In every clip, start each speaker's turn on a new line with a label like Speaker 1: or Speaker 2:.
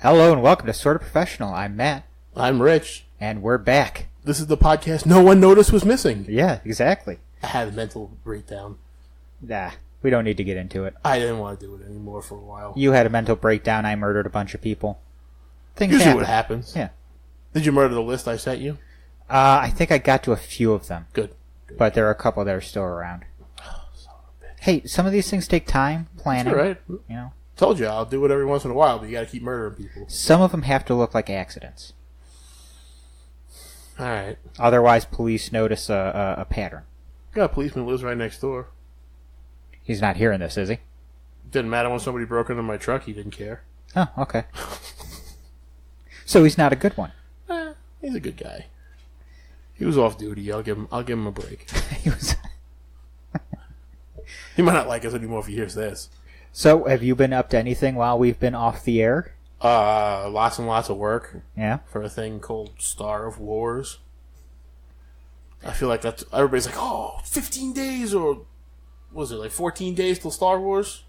Speaker 1: Hello and welcome to Sorta Professional. I'm Matt.
Speaker 2: I'm Rich.
Speaker 1: And we're back.
Speaker 2: This is the podcast no one noticed was missing.
Speaker 1: Yeah, exactly.
Speaker 2: I had a mental breakdown.
Speaker 1: Nah, we don't need to get into it.
Speaker 2: I didn't want to do it anymore for a while.
Speaker 1: You had a mental breakdown. I murdered a bunch of people. Things
Speaker 2: Usually
Speaker 1: happen.
Speaker 2: what happens.
Speaker 1: Yeah.
Speaker 2: Did you murder the list I sent you?
Speaker 1: I think I got to a few of them.
Speaker 2: Good.
Speaker 1: But there are a couple that are still around. Hey, some of these things take time, planning.
Speaker 2: That's all right.
Speaker 1: You know?
Speaker 2: Told you, I'll do it every once in a while, but you got to keep murdering people.
Speaker 1: Some of them have to look like accidents.
Speaker 2: All right.
Speaker 1: Otherwise, police notice a pattern.
Speaker 2: Got a policeman who lives right next door.
Speaker 1: He's not hearing this, is he?
Speaker 2: Didn't matter when somebody broke into my truck, he didn't care.
Speaker 1: Oh, okay. So he's not a good one.
Speaker 2: He's a good guy. He was off duty. I'll give him a break.
Speaker 1: He was.
Speaker 2: He might not like us anymore if he hears this.
Speaker 1: So, have you been up to anything while we've been off the air?
Speaker 2: Lots and lots of work.
Speaker 1: Yeah.
Speaker 2: For a thing called Star of Wars. I feel like that's everybody's like, 15 days or was it like 14 days till Star Wars?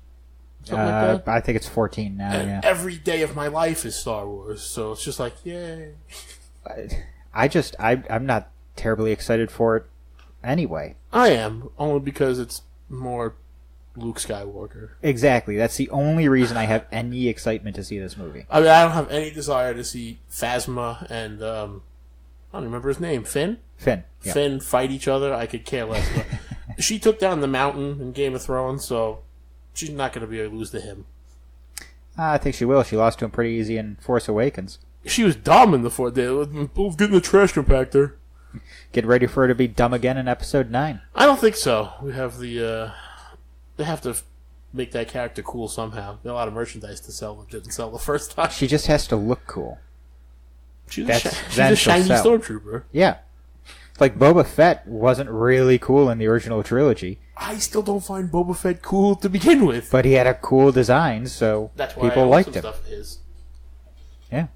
Speaker 2: Something like that.
Speaker 1: I think it's 14 now.
Speaker 2: And
Speaker 1: yeah.
Speaker 2: every day of my life is Star Wars, so it's just like, yay.
Speaker 1: I'm not terribly excited for it anyway.
Speaker 2: I am, only because it's more Luke Skywalker.
Speaker 1: Exactly. That's the only reason I have any excitement to see this movie.
Speaker 2: I mean, I don't have any desire to see Phasma and, I don't remember his name, Finn?
Speaker 1: Finn. Yeah.
Speaker 2: Finn fight each other. I could care less. She took down the mountain in Game of Thrones, so she's not going to be able to lose to him.
Speaker 1: I think she will. She lost to him pretty easy in Force Awakens.
Speaker 2: She was dumb in the fourth day. Both getting the trash compactor.
Speaker 1: Get ready for her to be dumb again in Episode 9.
Speaker 2: I don't think so. We have the, they have to make that character cool somehow. There's a lot of merchandise to sell that didn't sell the first time.
Speaker 1: She just has to look cool.
Speaker 2: She's a shiny stormtrooper.
Speaker 1: Yeah. Like, Boba Fett wasn't really cool in the original trilogy.
Speaker 2: I still don't find Boba Fett cool to begin with.
Speaker 1: But he had a cool design, so
Speaker 2: that's why
Speaker 1: people liked him.
Speaker 2: Stuff of his.
Speaker 1: Yeah.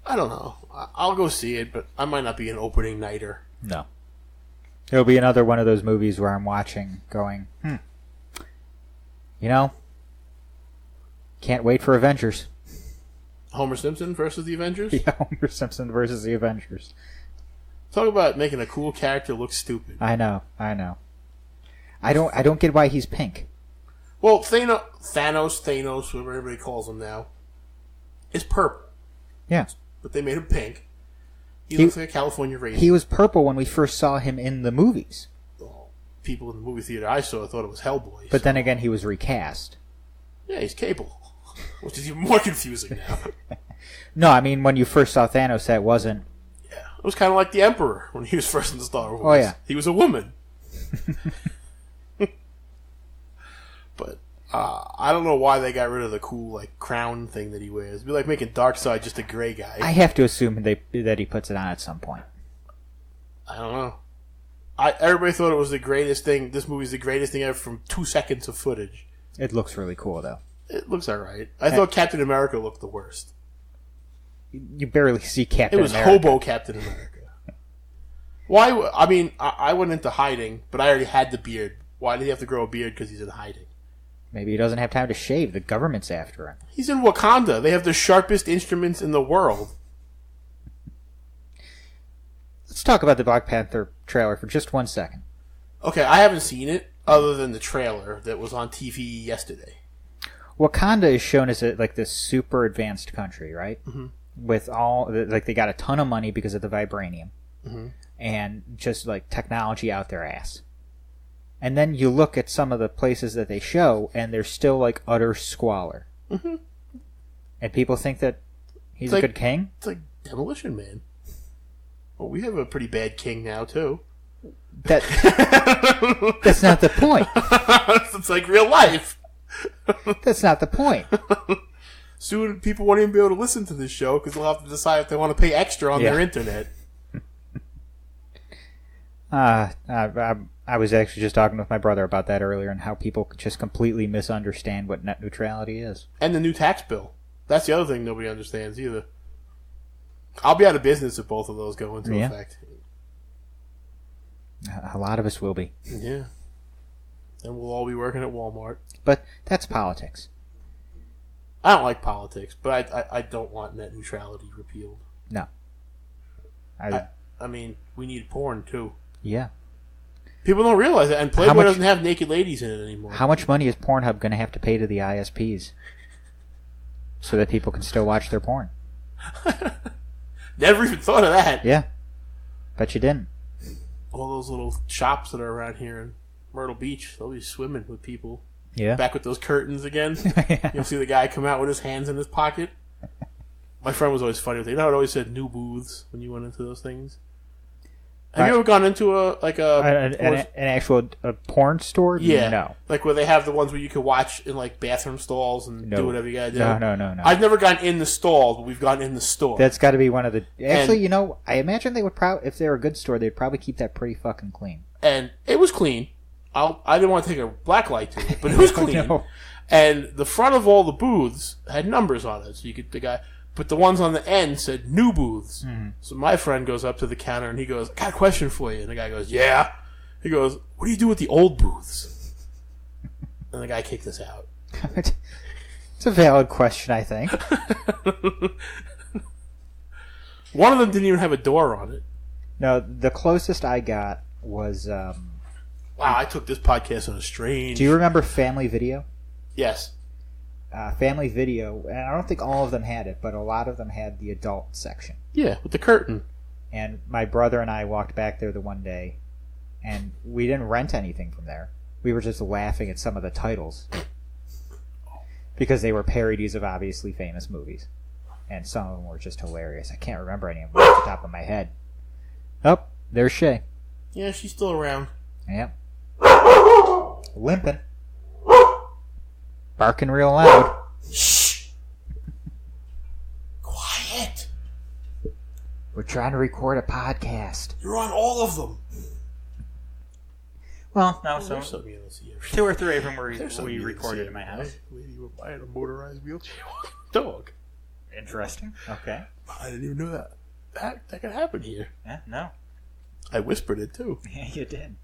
Speaker 2: I don't know. I'll go see it, but I might not be an opening nighter.
Speaker 1: No. It'll be another one of those movies where I'm watching going, you know, can't wait for Avengers.
Speaker 2: Homer Simpson versus the Avengers?
Speaker 1: Yeah, Homer Simpson versus the Avengers.
Speaker 2: Talk about making a cool character look stupid.
Speaker 1: I know. I don't get why he's pink.
Speaker 2: Well, Thanos, whatever everybody calls him now, is purple.
Speaker 1: Yeah.
Speaker 2: But they made him pink. He looks like a California raisin.
Speaker 1: He was purple when we first saw him in the movies.
Speaker 2: Well, people in the movie theater I saw thought it was Hellboy.
Speaker 1: But then again, he was recast.
Speaker 2: Yeah, he's Cable. Which is even more confusing now.
Speaker 1: No, I mean, when you first saw Thanos, that wasn't...
Speaker 2: Yeah, it was kind of like the Emperor when he was first in Star Wars.
Speaker 1: Oh, yeah.
Speaker 2: He was a woman. But I don't know why they got rid of the cool like crown thing that he wears. It'd be like making Darkseid just a gray guy.
Speaker 1: I have to assume that he puts it on at some point.
Speaker 2: I don't know. Everybody thought it was the greatest thing. This movie's the greatest thing ever from 2 seconds of footage.
Speaker 1: It looks really cool, though.
Speaker 2: It looks alright. I thought Captain America looked the worst.
Speaker 1: You barely see Captain America.
Speaker 2: It was hobo Captain America. Why? I mean, I went into hiding, but I already had the beard. Why did he have to grow a beard? Because he's in hiding.
Speaker 1: Maybe he doesn't have time to shave. The government's after him.
Speaker 2: He's in Wakanda. They have the sharpest instruments in the world.
Speaker 1: Let's talk about the Black Panther trailer for just 1 second.
Speaker 2: Okay, I haven't seen it other than the trailer that was on TV yesterday.
Speaker 1: Wakanda is shown as like this super advanced country, right? Mm-hmm. With all like they got a ton of money because of the vibranium, and just like technology out their ass. And then you look at some of the places that they show, and they're still like utter squalor. Mm-hmm. And people think that he's a good king.
Speaker 2: It's like Demolition Man. Well, we have a pretty bad king now too.
Speaker 1: That's not the point.
Speaker 2: It's like real life.
Speaker 1: That's not the point.
Speaker 2: Soon people won't even be able to listen to this show because they'll have to decide if they want to pay extra on their internet.
Speaker 1: I was actually just talking with my brother about that earlier and how people just completely misunderstand what net neutrality is.
Speaker 2: And the new tax bill. That's the other thing nobody understands either. I'll be out of business if both of those go into effect.
Speaker 1: A lot of us will be.
Speaker 2: Yeah. And we'll all be working at Walmart.
Speaker 1: But that's politics.
Speaker 2: I don't like politics, but I don't want net neutrality repealed.
Speaker 1: No.
Speaker 2: I mean, we need porn, too.
Speaker 1: Yeah.
Speaker 2: People don't realize that, and Playboy doesn't have naked ladies in it anymore.
Speaker 1: How much money is Pornhub going to have to pay to the ISPs so that people can still watch their porn?
Speaker 2: Never even thought of that.
Speaker 1: Yeah. Bet you didn't.
Speaker 2: All those little shops that are around here in Myrtle Beach, they'll be swimming with people.
Speaker 1: Yeah.
Speaker 2: Back with those curtains again.
Speaker 1: Yeah.
Speaker 2: You'll see the guy come out with his hands in his pocket. My friend was always funny with it. You know how it always said new booths when you went into those things? Have you ever gone into
Speaker 1: an actual porn store?
Speaker 2: Yeah.
Speaker 1: No.
Speaker 2: Like where they have the ones where you can watch in like bathroom stalls and do whatever you gotta do?
Speaker 1: No.
Speaker 2: I've never gone in the stalls, but we've gone in the store.
Speaker 1: That's got to be one of the... Actually, I imagine they would probably... If they were a good store, they'd probably keep that pretty fucking clean.
Speaker 2: And it was clean. I didn't want to take a black light to it, but it was clean.
Speaker 1: No.
Speaker 2: And the front of all the booths had numbers on it, so you could... But the ones on the end said new booths. Mm-hmm. So my friend goes up to the counter and he goes, I got a question for you. And the guy goes, yeah. He goes, what do you do with the old booths? And the guy kicked us out.
Speaker 1: It's a valid question, I think.
Speaker 2: One of them didn't even have a door on it.
Speaker 1: No, the closest I got was...
Speaker 2: wow, I took this podcast on a strange...
Speaker 1: Do you remember Family Video?
Speaker 2: Yes.
Speaker 1: Family Video, and I don't think all of them had it, but a lot of them had the adult section.
Speaker 2: Yeah, with the curtain.
Speaker 1: And my brother and I walked back there the one day, and we didn't rent anything from there. We were just laughing at some of the titles. Because they were parodies of obviously famous movies. And some of them were just hilarious. I can't remember any of them off the top of my head. Oh, there's Shay.
Speaker 2: Yeah, she's still around.
Speaker 1: Yep. Limping. Barking real loud.
Speaker 2: Shh! Quiet!
Speaker 1: We're trying to record a podcast.
Speaker 2: You're on all of them.
Speaker 1: Well, no, so
Speaker 2: you don't see
Speaker 1: 2 or 3 of them we recorded in my house.
Speaker 2: Lady was buying a motorized wheelchair dog.
Speaker 1: Interesting. Okay.
Speaker 2: I didn't even know that could happen here.
Speaker 1: Yeah, no.
Speaker 2: I whispered it too.
Speaker 1: Yeah, you did.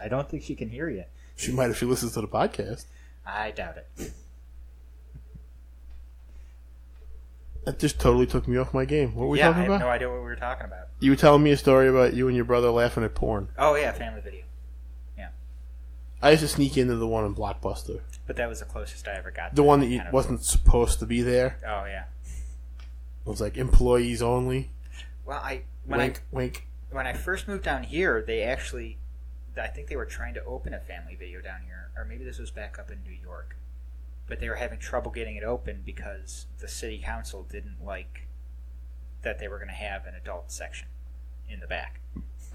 Speaker 1: I don't think she can hear you.
Speaker 2: She might if she listens to the podcast.
Speaker 1: I doubt it.
Speaker 2: That just totally took me off my game. What were we talking about?
Speaker 1: I have no idea what we were talking about.
Speaker 2: You were telling me a story about you and your brother laughing at porn.
Speaker 1: Oh, yeah, Family Video. Yeah.
Speaker 2: I used to sneak into the one in Blockbuster.
Speaker 1: But that was the closest I ever got.
Speaker 2: The one that wasn't supposed to be there.
Speaker 1: Oh, yeah.
Speaker 2: It was like employees only.
Speaker 1: Well,
Speaker 2: wink.
Speaker 1: When I first moved down here, they actually... I think they were trying to open a Family Video down here. Or maybe this was back up in New York. But they were having trouble getting it open because the city council didn't like that they were going to have an adult section in the back.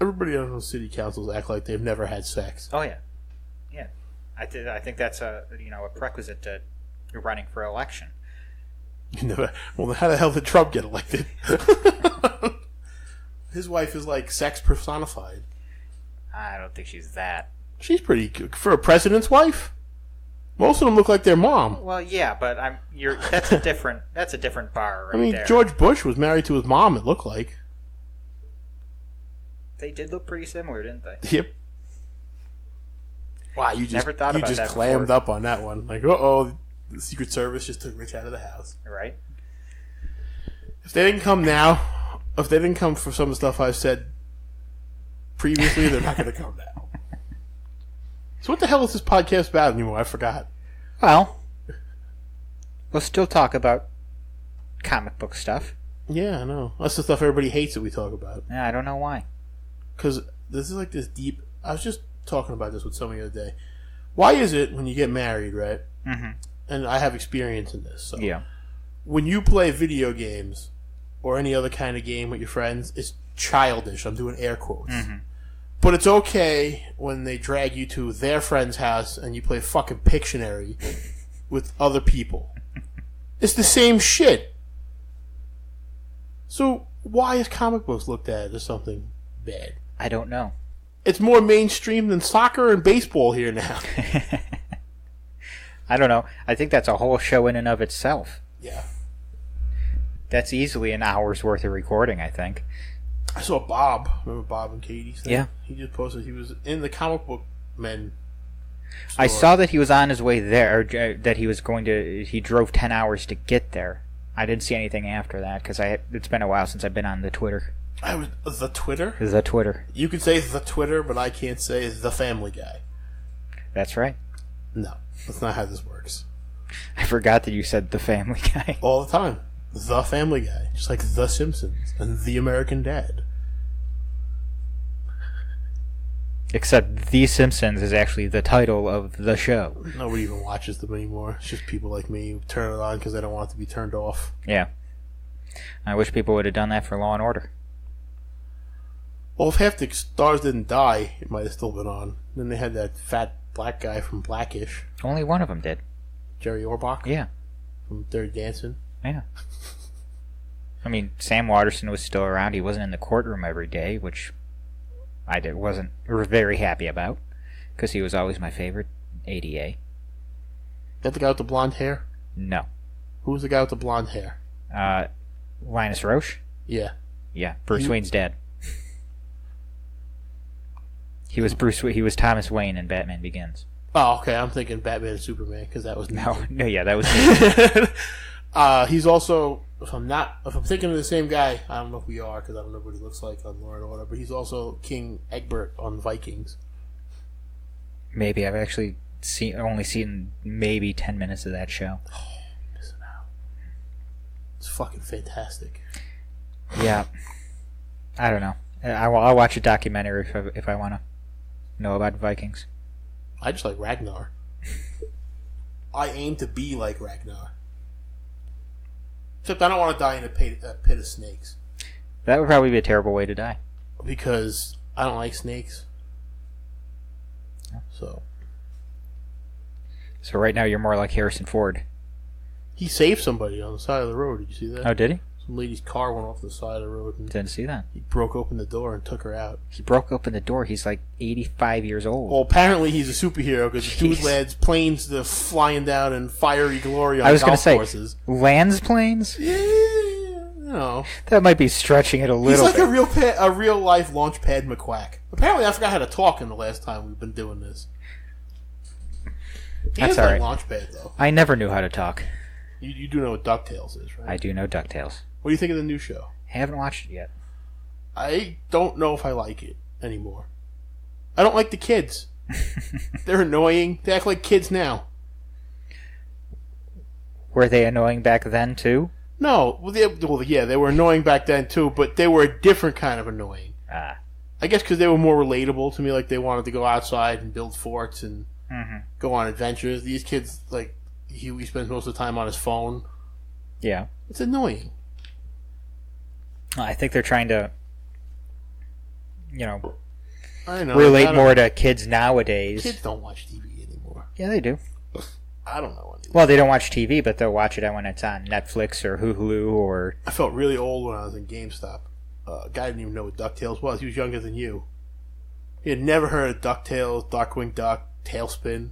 Speaker 2: Everybody on those city councils act like they've never had sex.
Speaker 1: Oh, yeah. Yeah. I think that's a prerequisite to running for election.
Speaker 2: Well, how the hell did Trump get elected? His wife is like sex personified.
Speaker 1: I don't think she's that.
Speaker 2: She's pretty good for a president's wife. Most of them look like their mom.
Speaker 1: Well, yeah, but that's a different bar right there.
Speaker 2: George Bush was married to his mom, it looked like.
Speaker 1: They did look pretty similar, didn't they?
Speaker 2: Yep. Wow, you just clammed up on that one. Like, uh-oh, the Secret Service just took Rich out of the house.
Speaker 1: Right.
Speaker 2: If they didn't come now, if they didn't come for some of the stuff I've said previously, they're not going to come now. So what the hell is this podcast about anymore? I forgot.
Speaker 1: Well, we'll still talk about comic book stuff.
Speaker 2: Yeah, I know. That's the stuff everybody hates that we talk about.
Speaker 1: Yeah, I don't know why.
Speaker 2: Because this is like this deep... I was just talking about this with somebody the other day. Why is it when you get married, right?
Speaker 1: Mm-hmm.
Speaker 2: And I have experience in this. So
Speaker 1: yeah.
Speaker 2: When you play video games or any other kind of game with your friends, it's childish. I'm doing air quotes. Mm-hmm. But it's okay when they drag you to their friend's house and you play fucking Pictionary with other people. It's the same shit. So why is comic books looked at as something bad?
Speaker 1: I don't know.
Speaker 2: It's more mainstream than soccer and baseball here now.
Speaker 1: I don't know. I think that's a whole show in and of itself.
Speaker 2: Yeah.
Speaker 1: That's easily an hour's worth of recording, I think.
Speaker 2: I saw Bob. Remember Bob and Katie's thing?
Speaker 1: Yeah.
Speaker 2: He just posted he was in the comic book men
Speaker 1: I saw that he was on his way there, or that he drove 10 hours to get there. I didn't see anything after that, because it's been a while since I've been on the Twitter.
Speaker 2: The Twitter?
Speaker 1: The Twitter.
Speaker 2: You can say the Twitter, but I can't say the Family Guy.
Speaker 1: That's right.
Speaker 2: No, that's not how this works.
Speaker 1: I forgot that you said the Family Guy.
Speaker 2: All the time. The Family Guy. Just like The Simpsons and The American Dad.
Speaker 1: Except The Simpsons is actually the title of the show.
Speaker 2: Nobody even watches them anymore. It's just people like me who turn it on because they don't want it to be turned off.
Speaker 1: Yeah. I wish people would have done that for Law and Order.
Speaker 2: Well, if half the stars didn't die, it might have still been on. Then they had that fat black guy from Blackish.
Speaker 1: Only one of them did.
Speaker 2: Jerry Orbach?
Speaker 1: Yeah.
Speaker 2: From Dirty Dancing?
Speaker 1: Yeah. I mean, Sam Waterston was still around. He wasn't in the courtroom every day, which wasn't very happy about, because he was always my favorite ADA.
Speaker 2: That the guy with the blonde hair?
Speaker 1: No.
Speaker 2: Who was the guy with the blonde hair?
Speaker 1: Linus Roche?
Speaker 2: Yeah.
Speaker 1: Yeah, Bruce Wayne's dad. He was Thomas Wayne in Batman Begins.
Speaker 2: Oh, okay. I'm thinking Batman and Superman, because that was
Speaker 1: no, that was
Speaker 2: he's also, if I'm thinking of the same guy, I don't know if we are, because I don't know what he looks like on Law and Order, but he's also King Egbert on Vikings.
Speaker 1: Maybe. I've actually only seen maybe 10 minutes of that show.
Speaker 2: Oh, missing out. It's fucking fantastic.
Speaker 1: Yeah. I don't know. I'll watch a documentary if I want to know about Vikings.
Speaker 2: I just like Ragnar. I aim to be like Ragnar. Except I don't want to die in a pit of snakes.
Speaker 1: That would probably be a terrible way to die.
Speaker 2: Because I don't like snakes. So
Speaker 1: right now you're more like Harrison Ford.
Speaker 2: He saved somebody on the side of the road. Did you see that?
Speaker 1: Oh, did he?
Speaker 2: Some lady's car went off the side of the road. And
Speaker 1: didn't see that.
Speaker 2: He broke open the door and took her out.
Speaker 1: He broke open the door. He's like 85 years old.
Speaker 2: Well, apparently he's a superhero because the dude lands planes flying down in fiery glory on golf courses.
Speaker 1: Lands planes?
Speaker 2: Yeah, no.
Speaker 1: That might be stretching it a little bit.
Speaker 2: He's like a real life Launchpad McQuack. Apparently I forgot how to talk in the last time we've been doing this.
Speaker 1: That's alright.
Speaker 2: Launchpad, though.
Speaker 1: I never knew how to talk.
Speaker 2: You do know what DuckTales is, right?
Speaker 1: I do know DuckTales.
Speaker 2: What do you think of the new show?
Speaker 1: Haven't watched it yet.
Speaker 2: I don't know if I like it anymore. I don't like the kids. They're annoying. They act like kids now.
Speaker 1: Were they annoying back then, too?
Speaker 2: No. They were annoying back then, too, but they were a different kind of annoying.
Speaker 1: Ah.
Speaker 2: I guess because they were more relatable to me, like they wanted to go outside and build forts and go on adventures. These kids, like, Huey spends most of the time on his phone.
Speaker 1: Yeah.
Speaker 2: It's annoying.
Speaker 1: I think they're trying to,
Speaker 2: relate
Speaker 1: more to kids nowadays.
Speaker 2: Kids don't watch TV anymore.
Speaker 1: Yeah, they do.
Speaker 2: I don't know.
Speaker 1: Well, they don't watch TV, but they'll watch it when it's on Netflix or Hulu or...
Speaker 2: I felt really old when I was in GameStop. A guy didn't even know what DuckTales was. He was younger than you. He had never heard of DuckTales, Darkwing Duck, Tailspin.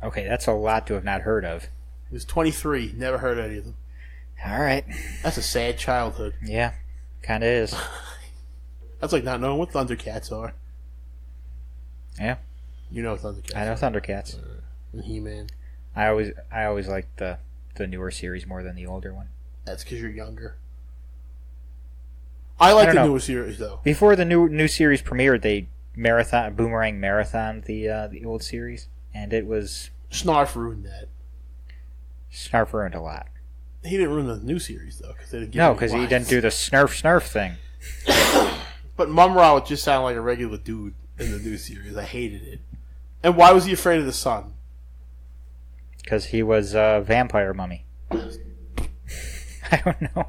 Speaker 1: Okay, that's a lot to have not heard of.
Speaker 2: He was 23. Never heard of any of them.
Speaker 1: All right.
Speaker 2: That's a sad childhood.
Speaker 1: Yeah, kind of is.
Speaker 2: That's like not knowing what Thundercats are.
Speaker 1: Yeah.
Speaker 2: You know Thundercats.
Speaker 1: I know Thundercats.
Speaker 2: And He-Man.
Speaker 1: I always liked the newer series more than the older one.
Speaker 2: That's because you're younger. I like the newer series though.
Speaker 1: Before the new series premiered, they Boomerang marathon the old series, and it was...
Speaker 2: Snarf ruined that.
Speaker 1: Snarf ruined a lot.
Speaker 2: He didn't ruin the new series though, because they didn't give
Speaker 1: No, because he didn't do the snurf thing.
Speaker 2: But Mumra would just sound like a regular dude in the new series. I hated it. And why was he afraid of the sun?
Speaker 1: Because he was a vampire mummy. I don't know.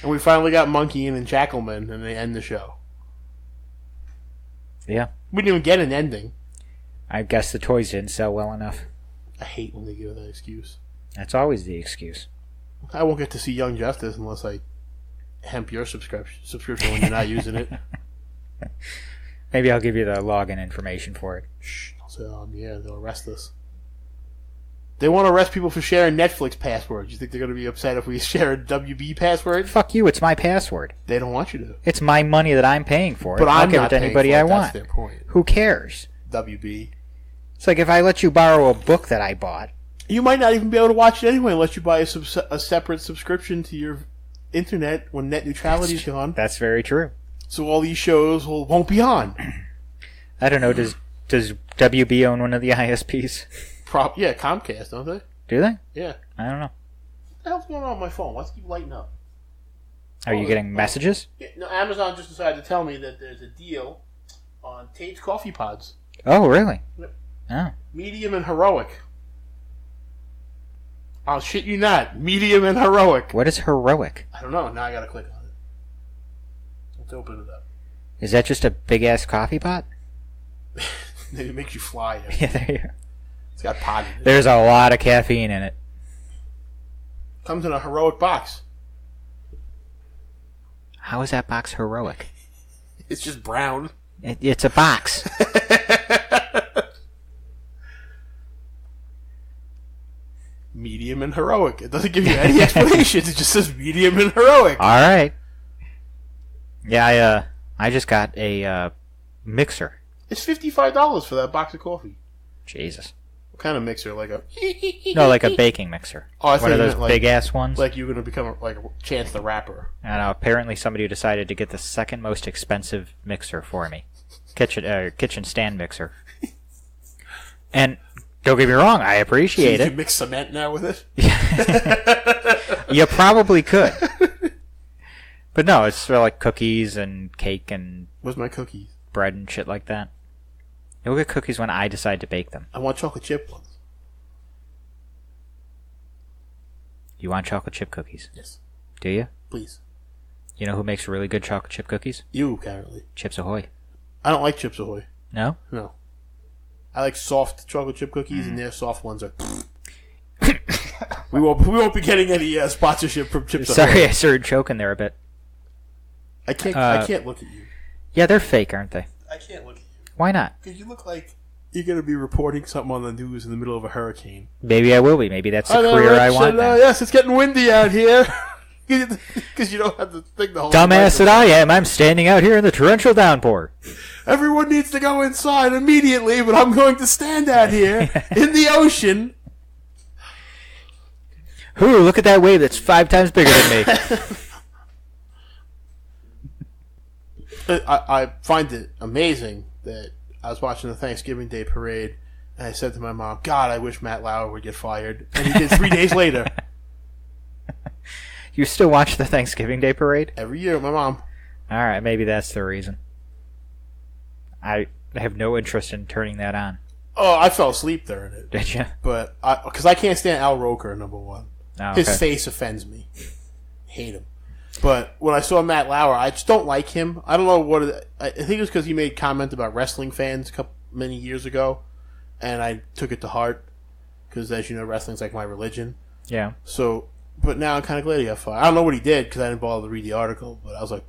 Speaker 2: And we finally got Monkey and Jackalman, and they end the show.
Speaker 1: Yeah.
Speaker 2: We didn't even get an ending.
Speaker 1: I guess the toys didn't sell well enough.
Speaker 2: I hate when they give that excuse.
Speaker 1: That's always the excuse.
Speaker 2: I won't get to see Young Justice unless I hemp your subscription when you're not using it.
Speaker 1: Maybe I'll give you the login information for it.
Speaker 2: Shh. So, they'll arrest us. They want to arrest people for sharing Netflix passwords. You think they're going to be upset if we share a WB password?
Speaker 1: Fuck you, it's my password.
Speaker 2: They don't want you to.
Speaker 1: It's my money that I'm paying for.
Speaker 2: But
Speaker 1: I'll
Speaker 2: I'm
Speaker 1: give
Speaker 2: not
Speaker 1: it to anybody I want.
Speaker 2: That's their point.
Speaker 1: Who cares?
Speaker 2: WB.
Speaker 1: It's like if I let you borrow a book that I bought.
Speaker 2: You might not even be able to watch it anyway unless you buy a separate subscription to your internet when net neutrality is gone.
Speaker 1: That's very true.
Speaker 2: So all these shows won't be on.
Speaker 1: I don't know. Does WB own one of the ISPs?
Speaker 2: Yeah, Comcast, don't they?
Speaker 1: Do they?
Speaker 2: Yeah.
Speaker 1: I don't know.
Speaker 2: What the hell's going on with my phone? Let's keep lighting up.
Speaker 1: Are you getting messages?
Speaker 2: Yeah, no, Amazon just decided to tell me that there's a deal on Tate's coffee pods.
Speaker 1: Oh, really?
Speaker 2: Yep.
Speaker 1: Oh.
Speaker 2: Medium and heroic. I'll shit you not. Medium and heroic.
Speaker 1: What is heroic?
Speaker 2: I don't know. Now I gotta click on it. Let's open it up.
Speaker 1: Is that just a big-ass coffee pot?
Speaker 2: It makes you fly.
Speaker 1: Yeah, there you go.
Speaker 2: It's got pot in it.
Speaker 1: There's a lot of caffeine in it.
Speaker 2: Comes in a heroic box.
Speaker 1: How is that box heroic?
Speaker 2: It's just brown.
Speaker 1: It's a box.
Speaker 2: Medium and heroic. It doesn't give you any explanations. It just says medium and heroic.
Speaker 1: All right. Yeah, I just got a mixer.
Speaker 2: It's $55 for that box of coffee.
Speaker 1: Jesus.
Speaker 2: What kind of mixer? Like a...
Speaker 1: No, like a baking mixer.
Speaker 2: Oh, I
Speaker 1: one of those
Speaker 2: like,
Speaker 1: big-ass ones.
Speaker 2: Like you're going to become like Chance the Rapper.
Speaker 1: I don't know. Apparently somebody decided to get the second most expensive mixer for me. Kitchen stand mixer. And don't get me wrong, I appreciate
Speaker 2: it. You
Speaker 1: it.
Speaker 2: can mix cement now with it?
Speaker 1: You probably could. But no, it's for like cookies and cake and...
Speaker 2: Where's my cookies?
Speaker 1: Bread and shit like that. You'll get cookies when I decide to bake them.
Speaker 2: I want chocolate chip ones.
Speaker 1: You want chocolate chip cookies?
Speaker 2: Yes.
Speaker 1: Do you?
Speaker 2: Please.
Speaker 1: You know who makes really good chocolate chip cookies?
Speaker 2: You, apparently.
Speaker 1: Chips Ahoy.
Speaker 2: I don't like Chips Ahoy.
Speaker 1: No?
Speaker 2: No. I like soft chocolate chip cookies, and their soft ones are... we won't be getting any sponsorship from Chips Ahoy.
Speaker 1: Sorry, I started choking there a bit.
Speaker 2: I can't look at you.
Speaker 1: Yeah, they're fake, aren't they?
Speaker 2: I can't look at you.
Speaker 1: Why not?
Speaker 2: Because you look like you're going to be reporting something on the news in the middle of a hurricane.
Speaker 1: Maybe I will be. Maybe that's the career I want now.
Speaker 2: Yes, it's getting windy out here. Because you don't have to think the whole
Speaker 1: Dumbass that I am, I'm standing out here in the torrential downpour.
Speaker 2: Everyone needs to go inside immediately, but I'm going to stand out here in the ocean.
Speaker 1: Ooh, look at that wave that's 5 times bigger than me.
Speaker 2: I find it amazing that I was watching the Thanksgiving Day parade, and I said to my mom, God, I wish Matt Lauer would get fired. And he did 3 days later.
Speaker 1: You still watch the Thanksgiving Day parade?
Speaker 2: Every year with my mom.
Speaker 1: Alright, maybe that's the reason. I have no interest in turning that on.
Speaker 2: Oh, I fell asleep during it.
Speaker 1: Did you?
Speaker 2: But, because I can't stand Al Roker, number one.
Speaker 1: Oh, okay.
Speaker 2: His face offends me. Hate him. But when I saw Matt Lauer, I just don't like him. I don't know what I think it was because he made comment about wrestling fans many years ago, and I took it to heart because, as you know, wrestling's like my religion.
Speaker 1: Yeah.
Speaker 2: So, but now I'm kind of glad he got fired. I don't know what he did because I didn't bother to read the article, but I was like,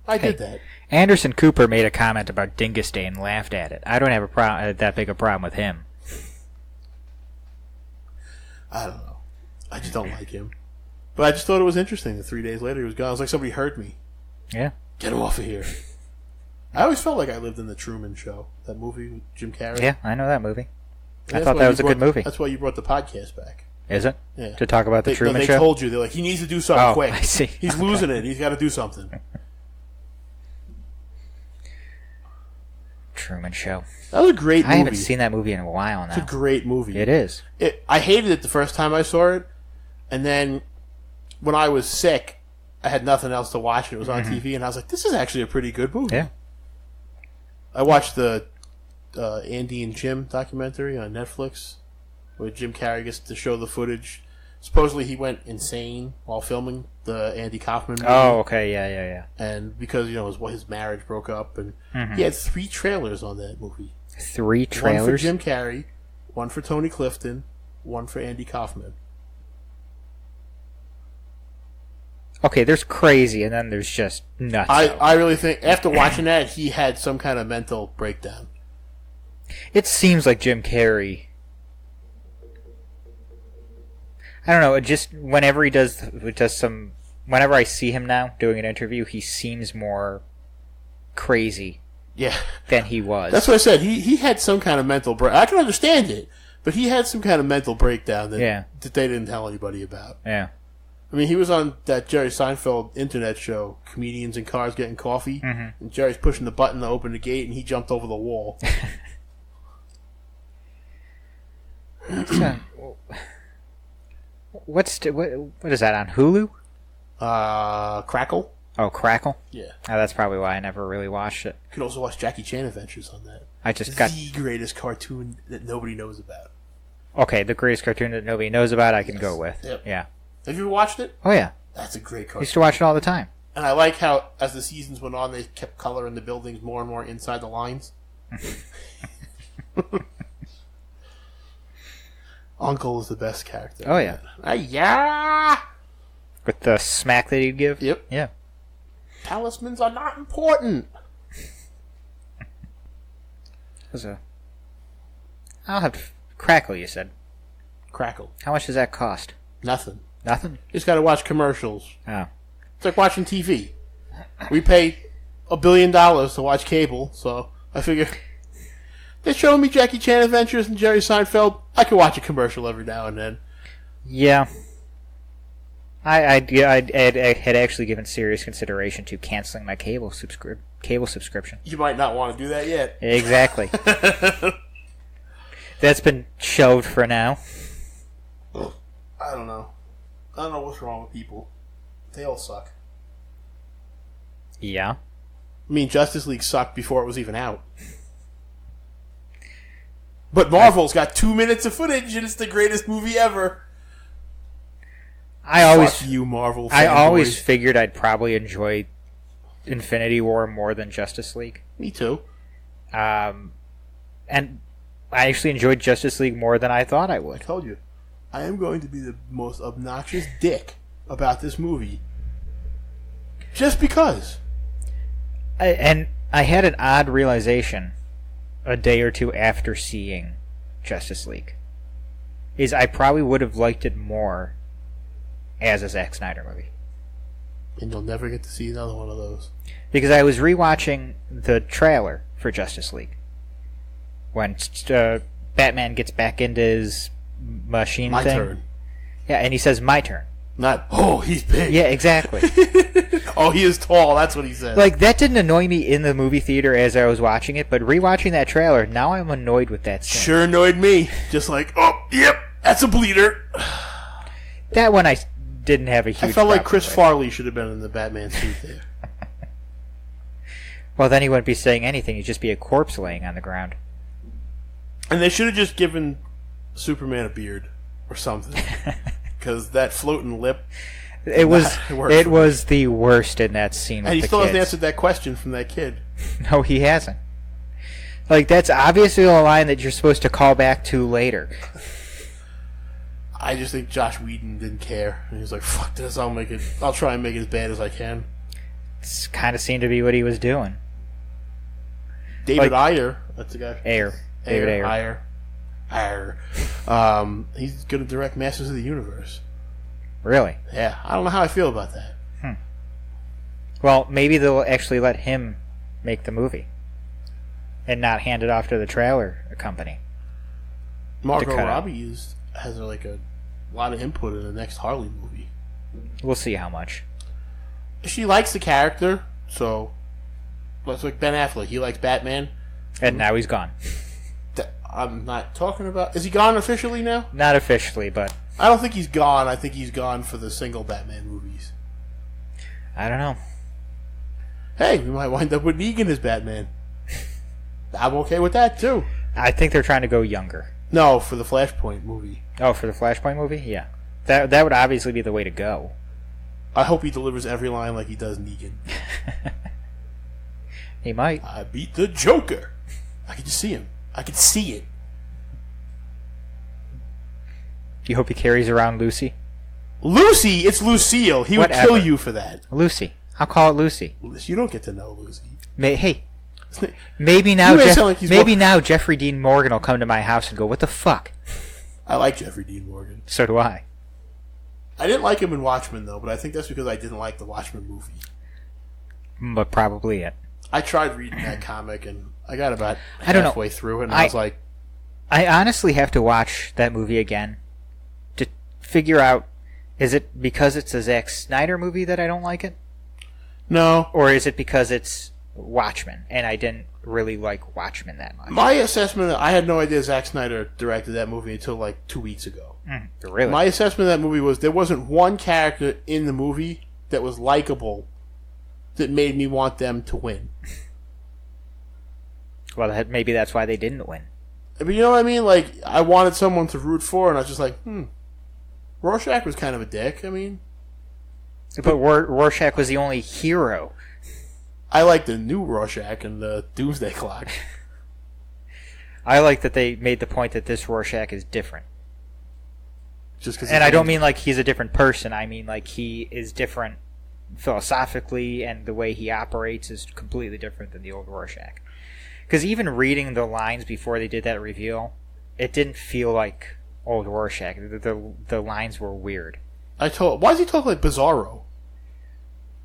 Speaker 2: I did that.
Speaker 1: Anderson Cooper made a comment about Dingus Day and laughed at it. I don't have that big a problem with him.
Speaker 2: I don't know. I just don't like him. But I just thought it was interesting that 3 days later he was gone. It was like somebody hurt me.
Speaker 1: Yeah.
Speaker 2: Get him off of here. I always felt like I lived in the Truman Show, that movie with Jim Carrey.
Speaker 1: Yeah, I know that movie.
Speaker 2: And
Speaker 1: I thought that was a good movie.
Speaker 2: That's why you brought the podcast back.
Speaker 1: Is it?
Speaker 2: Yeah.
Speaker 1: To talk about the Truman
Speaker 2: Show? They told you. They're like, he needs to do something quick.
Speaker 1: I see.
Speaker 2: He's losing it. He's got to do something.
Speaker 1: Truman Show.
Speaker 2: That was a great movie.
Speaker 1: I haven't seen that movie in a while now.
Speaker 2: It's a great movie.
Speaker 1: It is.
Speaker 2: I hated it the first time I saw it, and then when I was sick, I had nothing else to watch, and it was on TV, and I was like, this is actually a pretty good movie.
Speaker 1: Yeah.
Speaker 2: I watched the Andy and Jim documentary on Netflix, where Jim Carrey gets to show the footage. Supposedly he went insane while filming the Andy Kaufman movie.
Speaker 1: Oh, okay, yeah.
Speaker 2: And because, his marriage broke up, and he had 3 trailers on that movie.
Speaker 1: 3 trailers?
Speaker 2: One for Jim Carrey, one for Tony Clifton, one for Andy Kaufman.
Speaker 1: Okay, there's crazy, and then there's just nuts.
Speaker 2: I really think, after watching that, he had some kind of mental breakdown.
Speaker 1: It seems like Jim Carrey... I don't know, it just, whenever he does whenever I see him now doing an interview, he seems more crazy
Speaker 2: Yeah.
Speaker 1: than he was.
Speaker 2: That's what I said. He had some kind of mental break. I can understand it, but he had some kind of mental breakdown that they didn't tell anybody about.
Speaker 1: Yeah.
Speaker 2: I mean, he was on that Jerry Seinfeld internet show, Comedians in Cars Getting Coffee, and Jerry's pushing the button to open the gate, and he jumped over the wall.
Speaker 1: What is that on Hulu?
Speaker 2: Crackle?
Speaker 1: Oh, Crackle?
Speaker 2: Yeah.
Speaker 1: Oh, that's probably why I never really watched it.
Speaker 2: You can also watch Jackie Chan Adventures on that.
Speaker 1: The
Speaker 2: greatest cartoon that nobody knows about.
Speaker 1: Okay, the greatest cartoon that nobody knows about I can go with.
Speaker 2: Yep.
Speaker 1: Yeah.
Speaker 2: Have you ever watched it?
Speaker 1: Oh, yeah.
Speaker 2: That's a great cartoon.
Speaker 1: I used to watch it all the time.
Speaker 2: And I like how, as the seasons went on, they kept coloring the buildings more and more inside the lines. Uncle is the best character.
Speaker 1: Oh, yeah.
Speaker 2: Yeah!
Speaker 1: With the smack that he'd give?
Speaker 2: Yep.
Speaker 1: Yeah.
Speaker 2: Talismans are not important.
Speaker 1: I'll have Crackle, you said.
Speaker 2: Crackle.
Speaker 1: How much does that cost?
Speaker 2: Nothing.
Speaker 1: Nothing?
Speaker 2: You just gotta watch commercials.
Speaker 1: Oh.
Speaker 2: It's like watching TV. We pay $1 billion to watch cable, so I figure they're showing me Jackie Chan Adventures and Jerry Seinfeld. I can watch a commercial every now and then.
Speaker 1: Yeah. I had actually given serious consideration to canceling my cable subscription.
Speaker 2: You might not want to do that yet.
Speaker 1: Exactly. That's been shelved for now.
Speaker 2: I don't know. I don't know what's wrong with people. They all suck.
Speaker 1: Yeah.
Speaker 2: I mean, Justice League sucked before it was even out. But Marvel's got 2 minutes of footage, and it's the greatest movie ever. Fuck you, Marvel fanboys.
Speaker 1: I always figured I'd probably enjoy Infinity War more than Justice League.
Speaker 2: Me too.
Speaker 1: And I actually enjoyed Justice League more than I thought I would.
Speaker 2: I told you. I am going to be the most obnoxious dick about this movie. Just because.
Speaker 1: I had an odd realization a day or two after seeing Justice League. Is I probably would have liked it more as a Zack Snyder movie.
Speaker 2: And you'll never get to see another one of those.
Speaker 1: Because I was rewatching the trailer for Justice League. When Batman gets back into his machine
Speaker 2: My
Speaker 1: thing.
Speaker 2: turn.
Speaker 1: Yeah, and he says, my turn.
Speaker 2: Not, oh, he's big.
Speaker 1: Yeah, exactly.
Speaker 2: Oh, he is tall. That's what he said.
Speaker 1: Like, that didn't annoy me in the movie theater as I was watching it, but rewatching that trailer, now I'm annoyed with that scene.
Speaker 2: Sure annoyed me. Just like, oh, yep, that's a bleeder.
Speaker 1: That one I didn't have a huge
Speaker 2: I felt like
Speaker 1: problem
Speaker 2: Chris
Speaker 1: with.
Speaker 2: Farley should have been in the Batman suit there.
Speaker 1: Well, then he wouldn't be saying anything. He'd just be a corpse laying on the ground.
Speaker 2: And they should have just given Superman a beard or something. Because that floating lip...
Speaker 1: It was the worst in that scene with
Speaker 2: And he
Speaker 1: the
Speaker 2: still hasn't
Speaker 1: kids.
Speaker 2: answered that question from that kid.
Speaker 1: No, he hasn't. Like, that's obviously a line that you're supposed to call back to later.
Speaker 2: I just think Josh Whedon didn't care. And he was like, fuck this, I'll try and make it as bad as I can.
Speaker 1: It's kind of seemed to be what he was doing.
Speaker 2: David Ayer, that's the guy.
Speaker 1: David Ayer.
Speaker 2: He's going to direct Masters of the Universe.
Speaker 1: Really?
Speaker 2: Yeah, I don't know how I feel about that.
Speaker 1: Well, maybe they'll actually let him make the movie. And not hand it off to the trailer company.
Speaker 2: Margot Robbie has like a lot of input in the next Harley movie.
Speaker 1: We'll see how much.
Speaker 2: She likes the character, so... It's like Ben Affleck. He likes Batman.
Speaker 1: And now he's gone.
Speaker 2: I'm not talking about... Is he gone officially now?
Speaker 1: Not officially, but...
Speaker 2: I don't think he's gone. I think he's gone for the single Batman movies.
Speaker 1: I don't know.
Speaker 2: Hey, we might wind up with Negan as Batman. I'm okay with that, too.
Speaker 1: I think they're trying to go younger.
Speaker 2: No, for the Flashpoint movie.
Speaker 1: Oh, for the Flashpoint movie? Yeah. That would obviously be the way to go.
Speaker 2: I hope he delivers every line like he does Negan.
Speaker 1: He might.
Speaker 2: I beat the Joker. I can just see him. I can see it.
Speaker 1: Do you hope he carries around Lucy?
Speaker 2: Lucy? It's Lucille. He would kill you for that.
Speaker 1: Lucy. I'll call it Lucy.
Speaker 2: You don't get to know Lucy.
Speaker 1: Hey. Maybe now Jeffrey Dean Morgan will come to my house and go, what the fuck?
Speaker 2: I like Jeffrey Dean Morgan.
Speaker 1: So do I.
Speaker 2: I didn't like him in Watchmen, though, but I think that's because I didn't like the Watchmen movie.
Speaker 1: But probably it.
Speaker 2: I tried reading that comic, and I got about
Speaker 1: I don't know.
Speaker 2: halfway through it, and I was like...
Speaker 1: I honestly have to watch that movie again to figure out, is it because it's a Zack Snyder movie that I don't like it?
Speaker 2: No.
Speaker 1: Or is it because it's Watchmen, and I didn't really like Watchmen that much?
Speaker 2: My assessment, I had no idea Zack Snyder directed that movie until like 2 weeks ago.
Speaker 1: Really?
Speaker 2: My assessment of that movie was there wasn't one character in the movie that was likable that made me want them to win.
Speaker 1: Well, maybe that's why they didn't win.
Speaker 2: But you know what I mean? Like, I wanted someone to root for, and I was just like, Rorschach was kind of a dick. I mean...
Speaker 1: But Rorschach was the only hero.
Speaker 2: I like the new Rorschach and the Doomsday Clock.
Speaker 1: I like that they made the point that this Rorschach is different.
Speaker 2: Just
Speaker 1: and I don't mean like he's a different person. I mean like he is different philosophically, and the way he operates is completely different than the old Rorschach. Because even reading the lines before they did that reveal, it didn't feel like old Rorschach. The lines were weird.
Speaker 2: Why does he talk like Bizarro?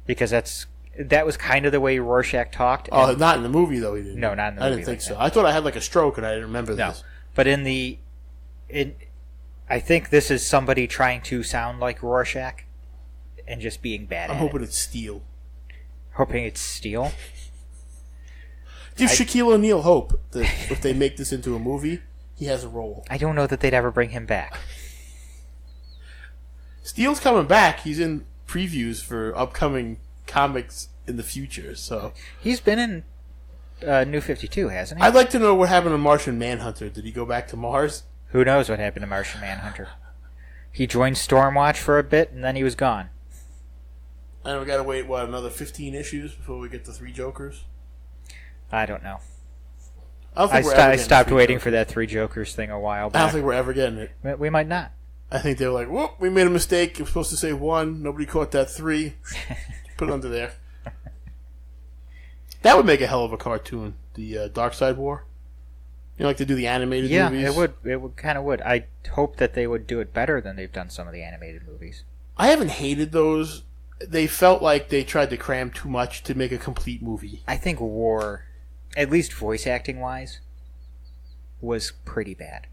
Speaker 1: Because that was kind of the way Rorschach talked.
Speaker 2: Oh, not in the movie though. He didn't.
Speaker 1: No, not in the movie.
Speaker 2: I didn't think so. I thought I had like a stroke and I didn't remember this.
Speaker 1: But I think this is somebody trying to sound like Rorschach and just being bad.
Speaker 2: I'm hoping it's Steel.
Speaker 1: Hoping it's Steel.
Speaker 2: Give Shaquille O'Neal hope that if they make this into a movie, he has a role.
Speaker 1: I don't know that they'd ever bring him back.
Speaker 2: Steel's coming back. He's in previews for upcoming comics in the future. So
Speaker 1: he's been in New 52, hasn't he?
Speaker 2: I'd like to know what happened to Martian Manhunter. Did he go back to Mars?
Speaker 1: Who knows what happened to Martian Manhunter? He joined Stormwatch for a bit, and then he was gone.
Speaker 2: And we gotta wait, another 15 issues before we get the 3 Jokers?
Speaker 1: I don't know.
Speaker 2: I
Speaker 1: stopped waiting for that 3 Jokers thing a while back.
Speaker 2: I don't think we're ever getting it.
Speaker 1: We might not.
Speaker 2: I think they were like, whoop, we made a mistake. It was supposed to say 1. Nobody caught that 3. Put it under there. That would make a hell of a cartoon. The Dark Side War. You know, like to do the animated movies?
Speaker 1: Yeah, it would. It kind of would. I hope that they would do it better than they've done some of the animated movies.
Speaker 2: I haven't hated those. They felt like they tried to cram too much to make a complete movie.
Speaker 1: I think War, at least voice acting wise, was pretty bad.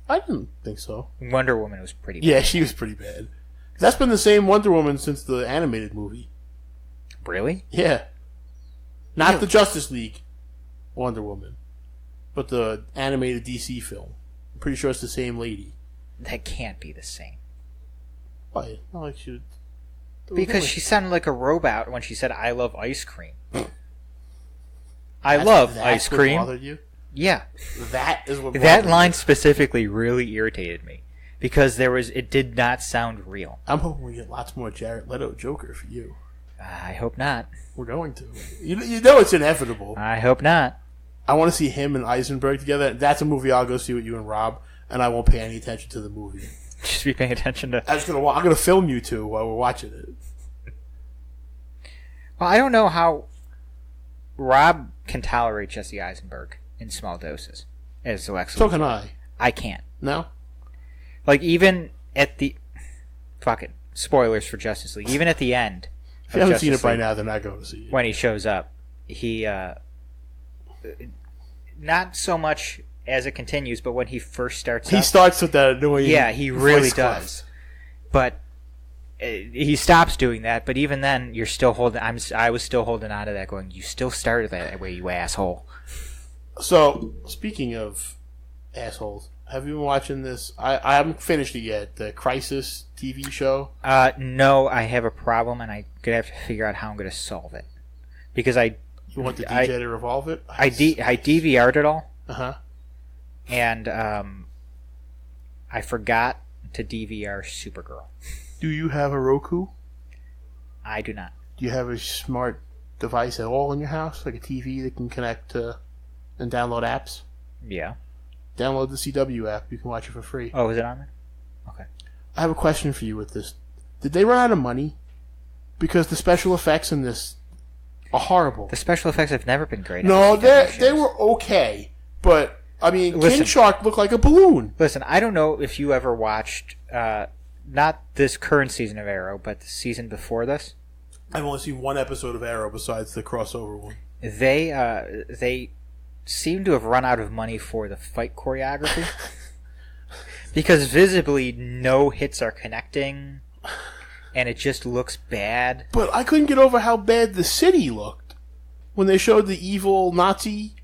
Speaker 2: I didn't think so.
Speaker 1: Wonder Woman was pretty bad.
Speaker 2: Yeah, she was pretty bad. That's been the same Wonder Woman since the animated movie.
Speaker 1: Really?
Speaker 2: Yeah. Not the Justice League Wonder Woman, but the animated DC film. I'm pretty sure it's the same lady.
Speaker 1: That can't be the same.
Speaker 2: Why? Not like she would...
Speaker 1: Because she sounded like a robot when she said, "I love ice cream." I love ice cream.
Speaker 2: What bothered you?
Speaker 1: Yeah.
Speaker 2: That is what bothered
Speaker 1: that line specifically really irritated me. Because it did not sound real.
Speaker 2: I'm hoping we get lots more Jared Leto Joker for you.
Speaker 1: I hope not.
Speaker 2: We're going to. You know it's inevitable.
Speaker 1: I hope not.
Speaker 2: I want to see him and Eisenberg together. That's a movie I'll go see with you and Rob, and I won't pay any attention to the movie.
Speaker 1: Just be paying attention to...
Speaker 2: I'm gonna film you two while we're watching it.
Speaker 1: Well, I don't know how Rob can tolerate Jesse Eisenberg in small doses as Lex Luthor.
Speaker 2: So can I.
Speaker 1: I can't.
Speaker 2: No?
Speaker 1: Like, even at the... Fuck it. Spoilers for Justice League. Even at the end...
Speaker 2: If you haven't seen it by now, then I go to see it.
Speaker 1: When he shows up, he... not so much as it continues, but when he first starts
Speaker 2: He starts with that annoying...
Speaker 1: Yeah, he really does.
Speaker 2: Class.
Speaker 1: But... he stops doing that, but even then, you're still holding... I was still holding on to that, going, you still started that way, you asshole.
Speaker 2: So, speaking of assholes, have you been watching this? I haven't finished it yet. The Crisis TV show?
Speaker 1: No, I have a problem, and I'm going to have to figure out how I'm going to solve it. Because
Speaker 2: You want the DJ to revolve it?
Speaker 1: I DVR'd it all.
Speaker 2: Uh-huh.
Speaker 1: And I forgot to DVR Supergirl.
Speaker 2: Do you have a Roku?
Speaker 1: I do not.
Speaker 2: Do you have a smart device at all in your house? Like a TV that can connect to and download apps?
Speaker 1: Yeah.
Speaker 2: Download the CW app. You can watch it for free.
Speaker 1: Oh, is it on there? Okay.
Speaker 2: I have a question for you with this. Did they run out of money? Because the special effects in this are horrible.
Speaker 1: The special effects have never been great.
Speaker 2: No, they were okay. But, I mean, King Shark looked like a balloon.
Speaker 1: Listen, I don't know if you ever watched... not this current season of Arrow, but the season before this.
Speaker 2: I've only seen one episode of Arrow besides the crossover one.
Speaker 1: they seem to have run out of money for the fight choreography because visibly no hits are connecting, and it just looks bad.
Speaker 2: But I couldn't get over how bad the city looked when they showed the evil Nazi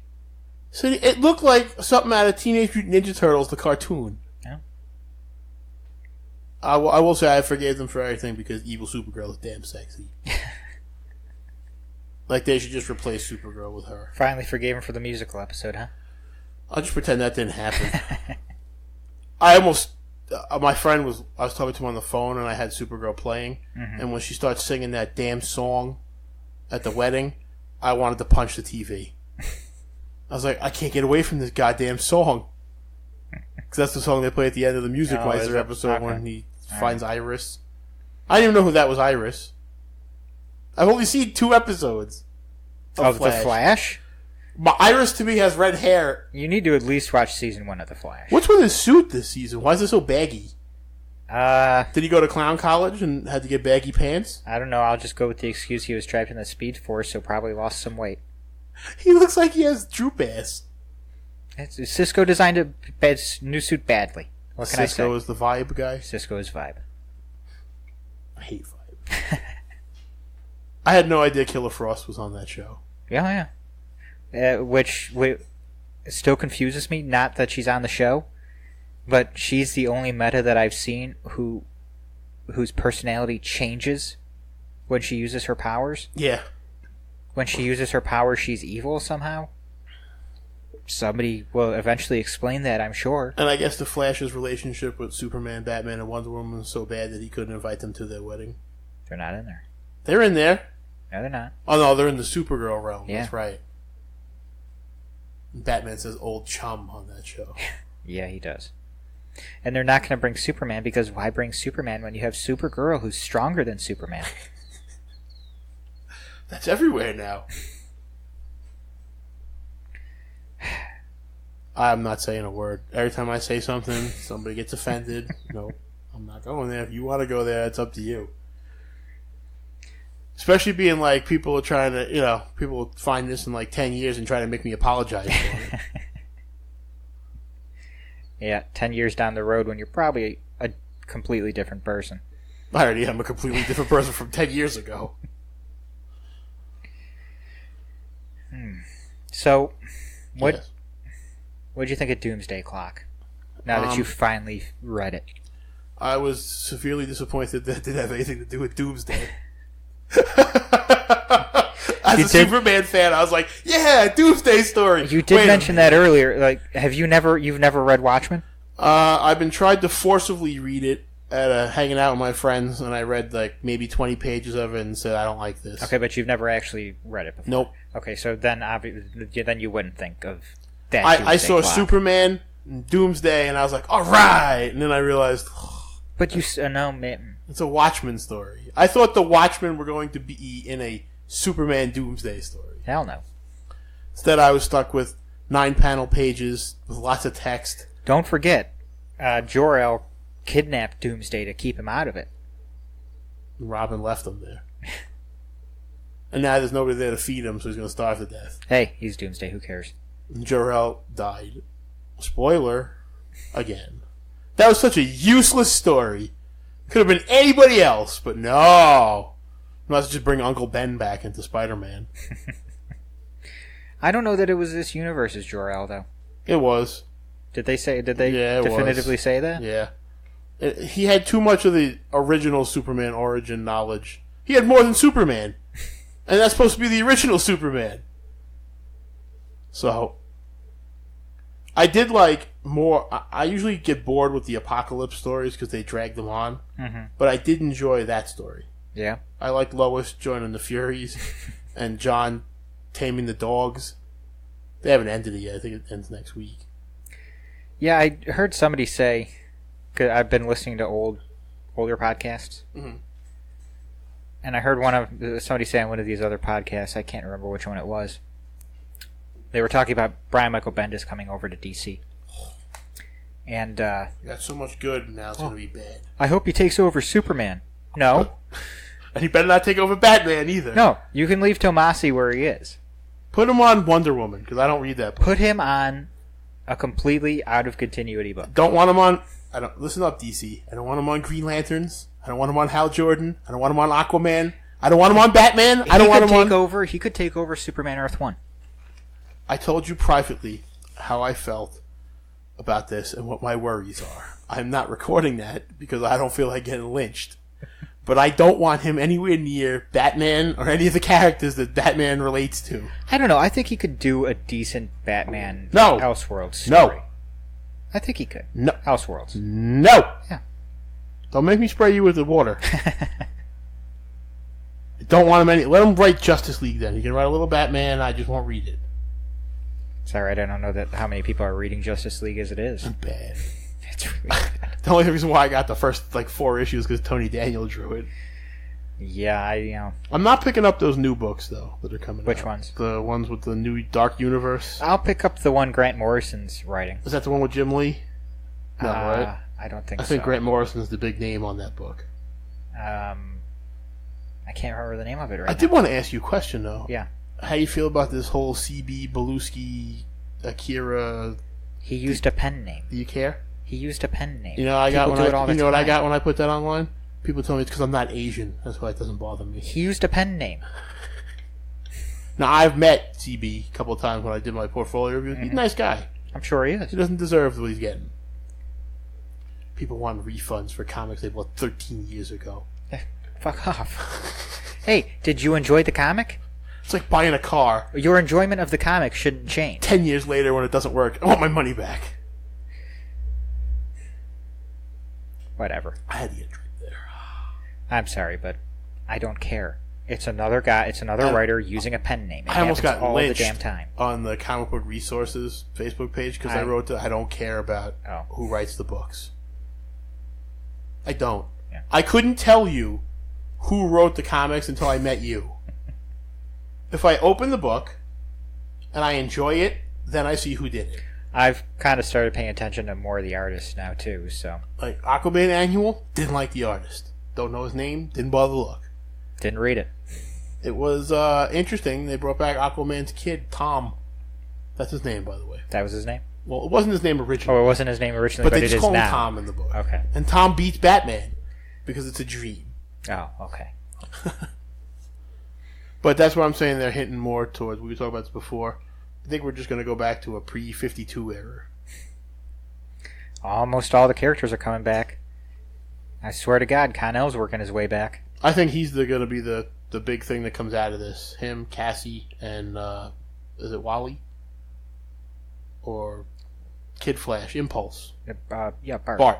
Speaker 2: city. It looked like something out of Teenage Mutant Ninja Turtles, the cartoon.
Speaker 1: Yeah.
Speaker 2: I will say I forgave them for everything because evil Supergirl is damn sexy. Like, they should just replace Supergirl with her.
Speaker 1: Finally forgave him for the musical episode, huh?
Speaker 2: I'll just pretend that didn't happen. I almost... my friend I was talking to him on the phone, and I had Supergirl playing, and when she starts singing that damn song at the wedding, I wanted to punch the TV. I was like, I can't get away from this goddamn song. Because that's the song they play at the end of the Music Meister episode when he finds Iris. I didn't even know who that was, Iris. I've only seen 2 episodes
Speaker 1: of The Flash.
Speaker 2: But Iris, to me, has red hair.
Speaker 1: You need to at least watch season 1 of The Flash.
Speaker 2: What's with his suit this season? Why is it so baggy?
Speaker 1: Did
Speaker 2: he go to clown college and had to get baggy pants?
Speaker 1: I don't know. I'll just go with the excuse he was trapped in the Speed Force, so probably lost some weight.
Speaker 2: He looks like he has droop ass.
Speaker 1: Cisco designed a new suit badly. What can I say?
Speaker 2: Cisco is the vibe guy?
Speaker 1: Cisco is vibe.
Speaker 2: I hate vibe. I had no idea Killer Frost was on that show.
Speaker 1: Yeah. Which still confuses me. Not that she's on the show, but she's the only meta that I've seen whose personality changes when she uses her powers.
Speaker 2: Yeah.
Speaker 1: When she uses her powers, she's evil somehow. Somebody will eventually explain that, I'm sure.
Speaker 2: And I guess the Flash's relationship with Superman, Batman, and Wonder Woman was so bad that he couldn't invite them to their wedding.
Speaker 1: They're not in there.
Speaker 2: They're in there.
Speaker 1: No, they're not.
Speaker 2: Oh, no, they're in the Supergirl realm.
Speaker 1: Yeah.
Speaker 2: That's right. Batman says old chum on that show.
Speaker 1: Yeah, he does. And they're not going to bring Superman because why bring Superman when you have Supergirl who's stronger than Superman?
Speaker 2: That's everywhere now. I'm not saying a word. Every time I say something, somebody gets offended. No, I'm not going there. If you want to go there, it's up to you. Especially being like, people are trying to, people find this in like 10 years and try to make me apologize for it.
Speaker 1: Yeah, 10 years down the road when you're probably a completely different person.
Speaker 2: I already am a completely different person from 10 years ago.
Speaker 1: So, what
Speaker 2: Yes.
Speaker 1: did you think of Doomsday Clock? Now that you finally read it.
Speaker 2: I was severely disappointed that it didn't have anything to do with Doomsday. As a Superman fan, I was like, yeah, Doomsday story.
Speaker 1: You did mention that earlier. Like, you've never read Watchmen?
Speaker 2: I've been trying to forcibly read it at hanging out with my friends, and I read like maybe 20 pages of it and said, I don't like this.
Speaker 1: Okay, but you've never actually read it before.
Speaker 2: Nope.
Speaker 1: Okay, so then you wouldn't think of that.
Speaker 2: I saw
Speaker 1: Clock.
Speaker 2: Superman, Doomsday, and I was like, all right, and then I realized,
Speaker 1: but you no, man.
Speaker 2: It's a Watchmen story. I thought the Watchmen were going to be in a Superman Doomsday story.
Speaker 1: Hell no.
Speaker 2: Instead, I was stuck with 9-panel pages with lots of text.
Speaker 1: Don't forget, Jor-El kidnapped Doomsday to keep him out of it.
Speaker 2: Robin left him there. And now there's nobody there to feed him, so he's going to starve to death.
Speaker 1: Hey, he's Doomsday. Who cares?
Speaker 2: Jor-El died. Spoiler. Again. That was such a useless story. Could have been anybody else, but no. Let's just bring Uncle Ben back into Spider-Man.
Speaker 1: I don't know that it was this universe's Jor-El, though.
Speaker 2: It was.
Speaker 1: Did they definitively say that?
Speaker 2: Yeah. He had too much of the original Superman origin knowledge. He had more than Superman. And that's supposed to be the original Superman. So, I did like more. I usually get bored with the Apocalypse stories because they drag them on. Mm-hmm. But I did enjoy that story.
Speaker 1: Yeah.
Speaker 2: I liked Lois joining the Furies and John taming the dogs. They haven't ended it yet. I think it ends next week.
Speaker 1: Yeah, I heard somebody say, cause I've been listening to older podcasts, and I heard somebody say on one of these other podcasts, I can't remember which one it was, they were talking about Brian Michael Bendis coming over to DC. And,
Speaker 2: got so much good, and now it's going to be bad.
Speaker 1: I hope he takes over Superman. No.
Speaker 2: And he better not take over Batman either.
Speaker 1: No, you can leave Tomasi where he is.
Speaker 2: Put him on Wonder Woman, because I don't read that book.
Speaker 1: Put him on a completely out of continuity book.
Speaker 2: Don't want him on... Listen up, DC. I don't want him on Green Lanterns. I don't want him on Hal Jordan. I don't want him on Aquaman. I don't want him on Batman. I don't want him on...
Speaker 1: He could take over Superman Earth 1.
Speaker 2: I told you privately how I felt about this and what my worries are. I'm not recording that because I don't feel like getting lynched. But I don't want him anywhere near Batman or any of the characters that Batman relates to.
Speaker 1: I don't know. I think he could do a decent Batman Elseworlds story.
Speaker 2: No.
Speaker 1: I think he could.
Speaker 2: No.
Speaker 1: Elseworlds.
Speaker 2: No.
Speaker 1: Yeah.
Speaker 2: Don't make me spray you with the water. Don't want him any... Let him write Justice League then. He can write a little Batman. I just won't read it.
Speaker 1: It's alright. I don't know how many people are reading Justice League as it is.
Speaker 2: Bad.
Speaker 1: It's really bad.
Speaker 2: The only reason why I got the first 4 issues because Tony Daniel drew it.
Speaker 1: Yeah,
Speaker 2: I'm not picking up those new books though that are coming out.
Speaker 1: Which ones?
Speaker 2: The ones with the new Dark Universe.
Speaker 1: I'll pick up the one Grant Morrison's writing.
Speaker 2: Is that the one with Jim Lee? No, right?
Speaker 1: I don't think so.
Speaker 2: I think Grant Morrison's the big name on that book.
Speaker 1: I can't remember the name of it right now.
Speaker 2: I did want to ask you a question though.
Speaker 1: Yeah.
Speaker 2: How you feel about this whole CB Belushi Akira?
Speaker 1: He used a pen name.
Speaker 2: Do you care?
Speaker 1: He used a pen name.
Speaker 2: You know, what I got when I put that online? People tell me it's because I'm not Asian. That's why it doesn't bother me.
Speaker 1: He used a pen name.
Speaker 2: Now, I've met CB a couple of times when I did my portfolio review. He's a nice guy.
Speaker 1: I'm sure he is.
Speaker 2: He doesn't deserve what he's getting. People want refunds for comics they bought 13 years ago.
Speaker 1: Fuck off. Hey, did you enjoy the comic?
Speaker 2: It's like buying a car.
Speaker 1: Your enjoyment of the comic shouldn't change.
Speaker 2: 10 years later when it doesn't work, I want my money back.
Speaker 1: Whatever.
Speaker 2: I had to get a drink there.
Speaker 1: I'm sorry, but I don't care. It's another guy. It's another writer using a pen name.
Speaker 2: I almost got
Speaker 1: all
Speaker 2: lynched
Speaker 1: the damn time
Speaker 2: on the Comic Book Resources Facebook page because I wrote that I don't care about who writes the books. I don't.
Speaker 1: Yeah.
Speaker 2: I couldn't tell you who wrote the comics until I met you. If I open the book and I enjoy it, then I see who did it.
Speaker 1: I've kind of started paying attention to more of the artists now too. So,
Speaker 2: like Aquaman Annual, didn't like the artist. Don't know his name. Didn't bother to look.
Speaker 1: Didn't read it.
Speaker 2: It was interesting. They brought back Aquaman's kid, Tom. That's his name, by the way.
Speaker 1: That was his name?
Speaker 2: Well, it wasn't his name originally.
Speaker 1: Oh, it wasn't his name originally, but
Speaker 2: they
Speaker 1: it
Speaker 2: just
Speaker 1: is
Speaker 2: call him
Speaker 1: now.
Speaker 2: Tom in the book.
Speaker 1: Okay.
Speaker 2: And Tom beats Batman because it's a dream.
Speaker 1: Oh, okay.
Speaker 2: But that's what I'm saying. They're hinting more towards. We were talking about this before. I think we're just going to go back to a pre-52 era.
Speaker 1: Almost all the characters are coming back. I swear to God, Connell's working his way back.
Speaker 2: I think he's going to be the big thing that comes out of this. Him, Cassie, and is it Wally? Or Kid Flash, Impulse.
Speaker 1: Yeah, Bart.
Speaker 2: Bart.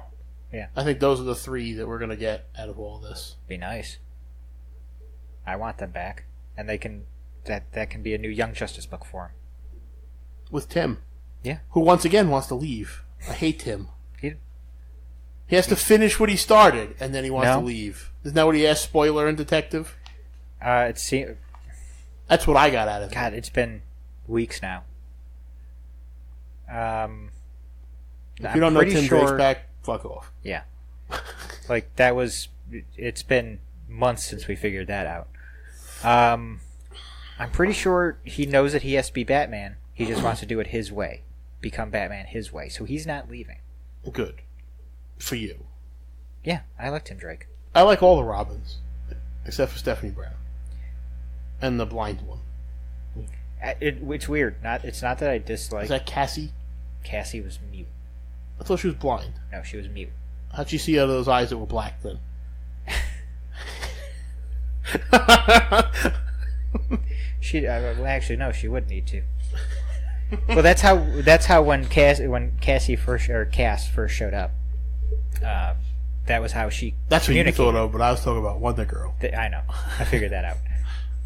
Speaker 1: Yeah.
Speaker 2: I think those are the three that we're going to get out of all this.
Speaker 1: Be nice. I want them back. And they can that can be a new Young Justice book for him.
Speaker 2: With Tim.
Speaker 1: Yeah.
Speaker 2: Who once again wants to leave. I hate Tim.
Speaker 1: He
Speaker 2: has to finish what he started, and then he wants to leave. Isn't that what he asked Spoiler and Detective?
Speaker 1: That's
Speaker 2: what I got out of it.
Speaker 1: God, it's been weeks now.
Speaker 2: If you don't know Tim Drake's back, fuck off.
Speaker 1: Yeah. It's been months since we figured that out. I'm pretty sure he knows that he has to be Batman. He just wants to do it his way. Become Batman his way. So he's not leaving.
Speaker 2: Good. For you.
Speaker 1: Yeah, I like Tim Drake.
Speaker 2: I like all the Robins. Except for Stephanie Brown. And the blind one.
Speaker 1: It's weird. It's not that I dislike...
Speaker 2: Is that Cassie?
Speaker 1: Cassie was mute.
Speaker 2: I thought she was blind.
Speaker 1: No, she was mute.
Speaker 2: How'd she see out of those eyes that were black then?
Speaker 1: Actually, no, she would need to. Well, that's how when Cassie first showed up. That was how she.
Speaker 2: That's what you thought of, but I was talking about Wonder Girl.
Speaker 1: I know. I figured that out.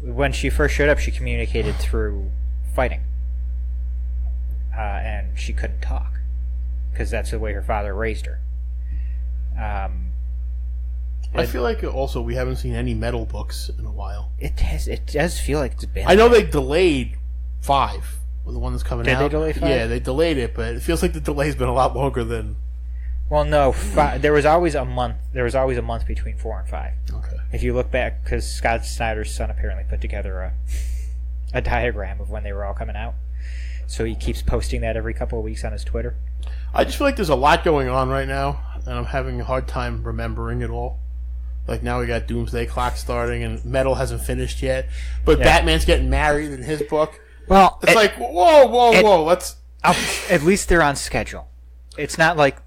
Speaker 1: When she first showed up, she communicated through fighting, and she couldn't talk because that's the way her father raised her.
Speaker 2: I feel like also we haven't seen any metal books in a while.
Speaker 1: It does feel like it's been.
Speaker 2: I know they delayed 5. The one that's coming out.
Speaker 1: Did they delay 5?
Speaker 2: Yeah, they delayed it, but it feels like the delay's been a lot longer than.
Speaker 1: Well, no, there was always a month. There was always a month between 4 and 5.
Speaker 2: Okay.
Speaker 1: If you look back, because Scott Snyder's son apparently put together a diagram of when they were all coming out. So he keeps posting that every couple of weeks on his Twitter.
Speaker 2: I just feel like there's a lot going on right now, and I'm having a hard time remembering it all. Like, now we got Doomsday Clock starting, and Metal hasn't finished yet. But Batman's getting married in his book.
Speaker 1: Well,
Speaker 2: it's like, whoa, let's...
Speaker 1: At least they're on schedule. It's not like,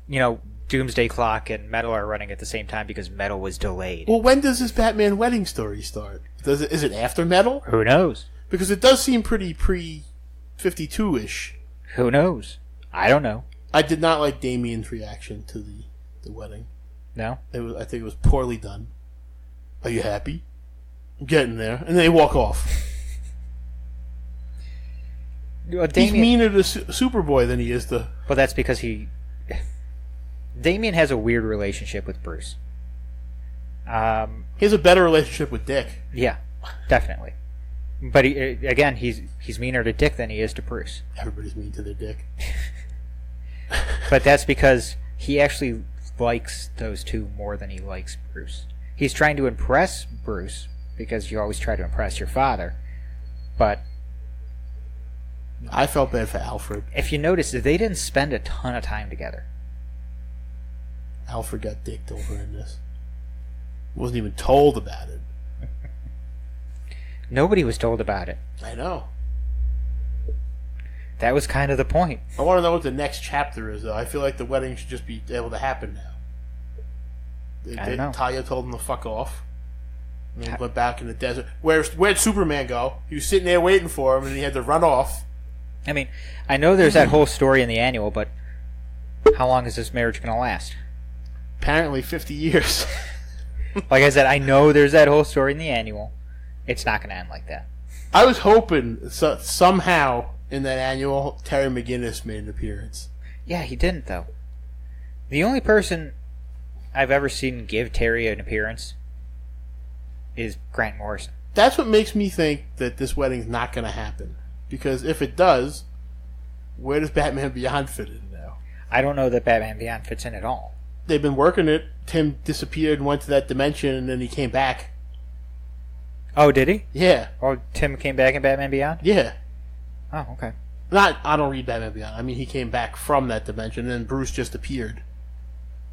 Speaker 1: Doomsday Clock and Metal are running at the same time because Metal was delayed.
Speaker 2: Well, when does this Batman wedding story start? Is it after Metal?
Speaker 1: Who knows?
Speaker 2: Because it does seem pretty pre-52-ish.
Speaker 1: Who knows? I don't know.
Speaker 2: I did not like Damien's reaction to the wedding.
Speaker 1: No?
Speaker 2: I think it was poorly done. Are you happy? I'm getting there. And then they walk off.
Speaker 1: Well,
Speaker 2: he's meaner to Superboy than he is to...
Speaker 1: Well, that's because Damien has a weird relationship with Bruce.
Speaker 2: He has a better relationship with Dick.
Speaker 1: Yeah, definitely. But he's meaner to Dick than he is to Bruce.
Speaker 2: Everybody's mean to their Dick.
Speaker 1: But that's because he actually likes those two more than he likes Bruce. He's trying to impress Bruce because you always try to impress your father. But
Speaker 2: I felt bad for Alfred.
Speaker 1: If you notice, they didn't spend a ton of time together.
Speaker 2: Alfred got dicked over in this. Wasn't even told about it.
Speaker 1: Nobody was told about it.
Speaker 2: I know.
Speaker 1: That was kind of the point.
Speaker 2: I want to know what the next chapter is, though. I feel like the wedding should just be able to happen now.
Speaker 1: I don't know.
Speaker 2: Talia told him to fuck off. And he went back in the desert. Where'd Superman go? He was sitting there waiting for him, and he had to run off.
Speaker 1: I mean, I know there's that whole story in the annual, but how long is this marriage going to last?
Speaker 2: Apparently 50 years.
Speaker 1: Like I said, I know there's that whole story in the annual. It's not going to end like that.
Speaker 2: I was hoping somehow in that annual, Terry McGinnis made an appearance.
Speaker 1: Yeah, he didn't, though. The only person I've ever seen give Terry an appearance is Grant Morrison.
Speaker 2: That's what makes me think that this wedding's not going to happen. Because if it does, where does Batman Beyond fit in now?
Speaker 1: I don't know that Batman Beyond fits in at all.
Speaker 2: They've been working it. Tim disappeared and went to that dimension, and then he came back.
Speaker 1: Oh, did he?
Speaker 2: Yeah.
Speaker 1: Oh, Tim came back in Batman Beyond?
Speaker 2: Yeah.
Speaker 1: Oh, okay.
Speaker 2: I don't read Batman Beyond. I mean, he came back from that dimension, and then Bruce just appeared.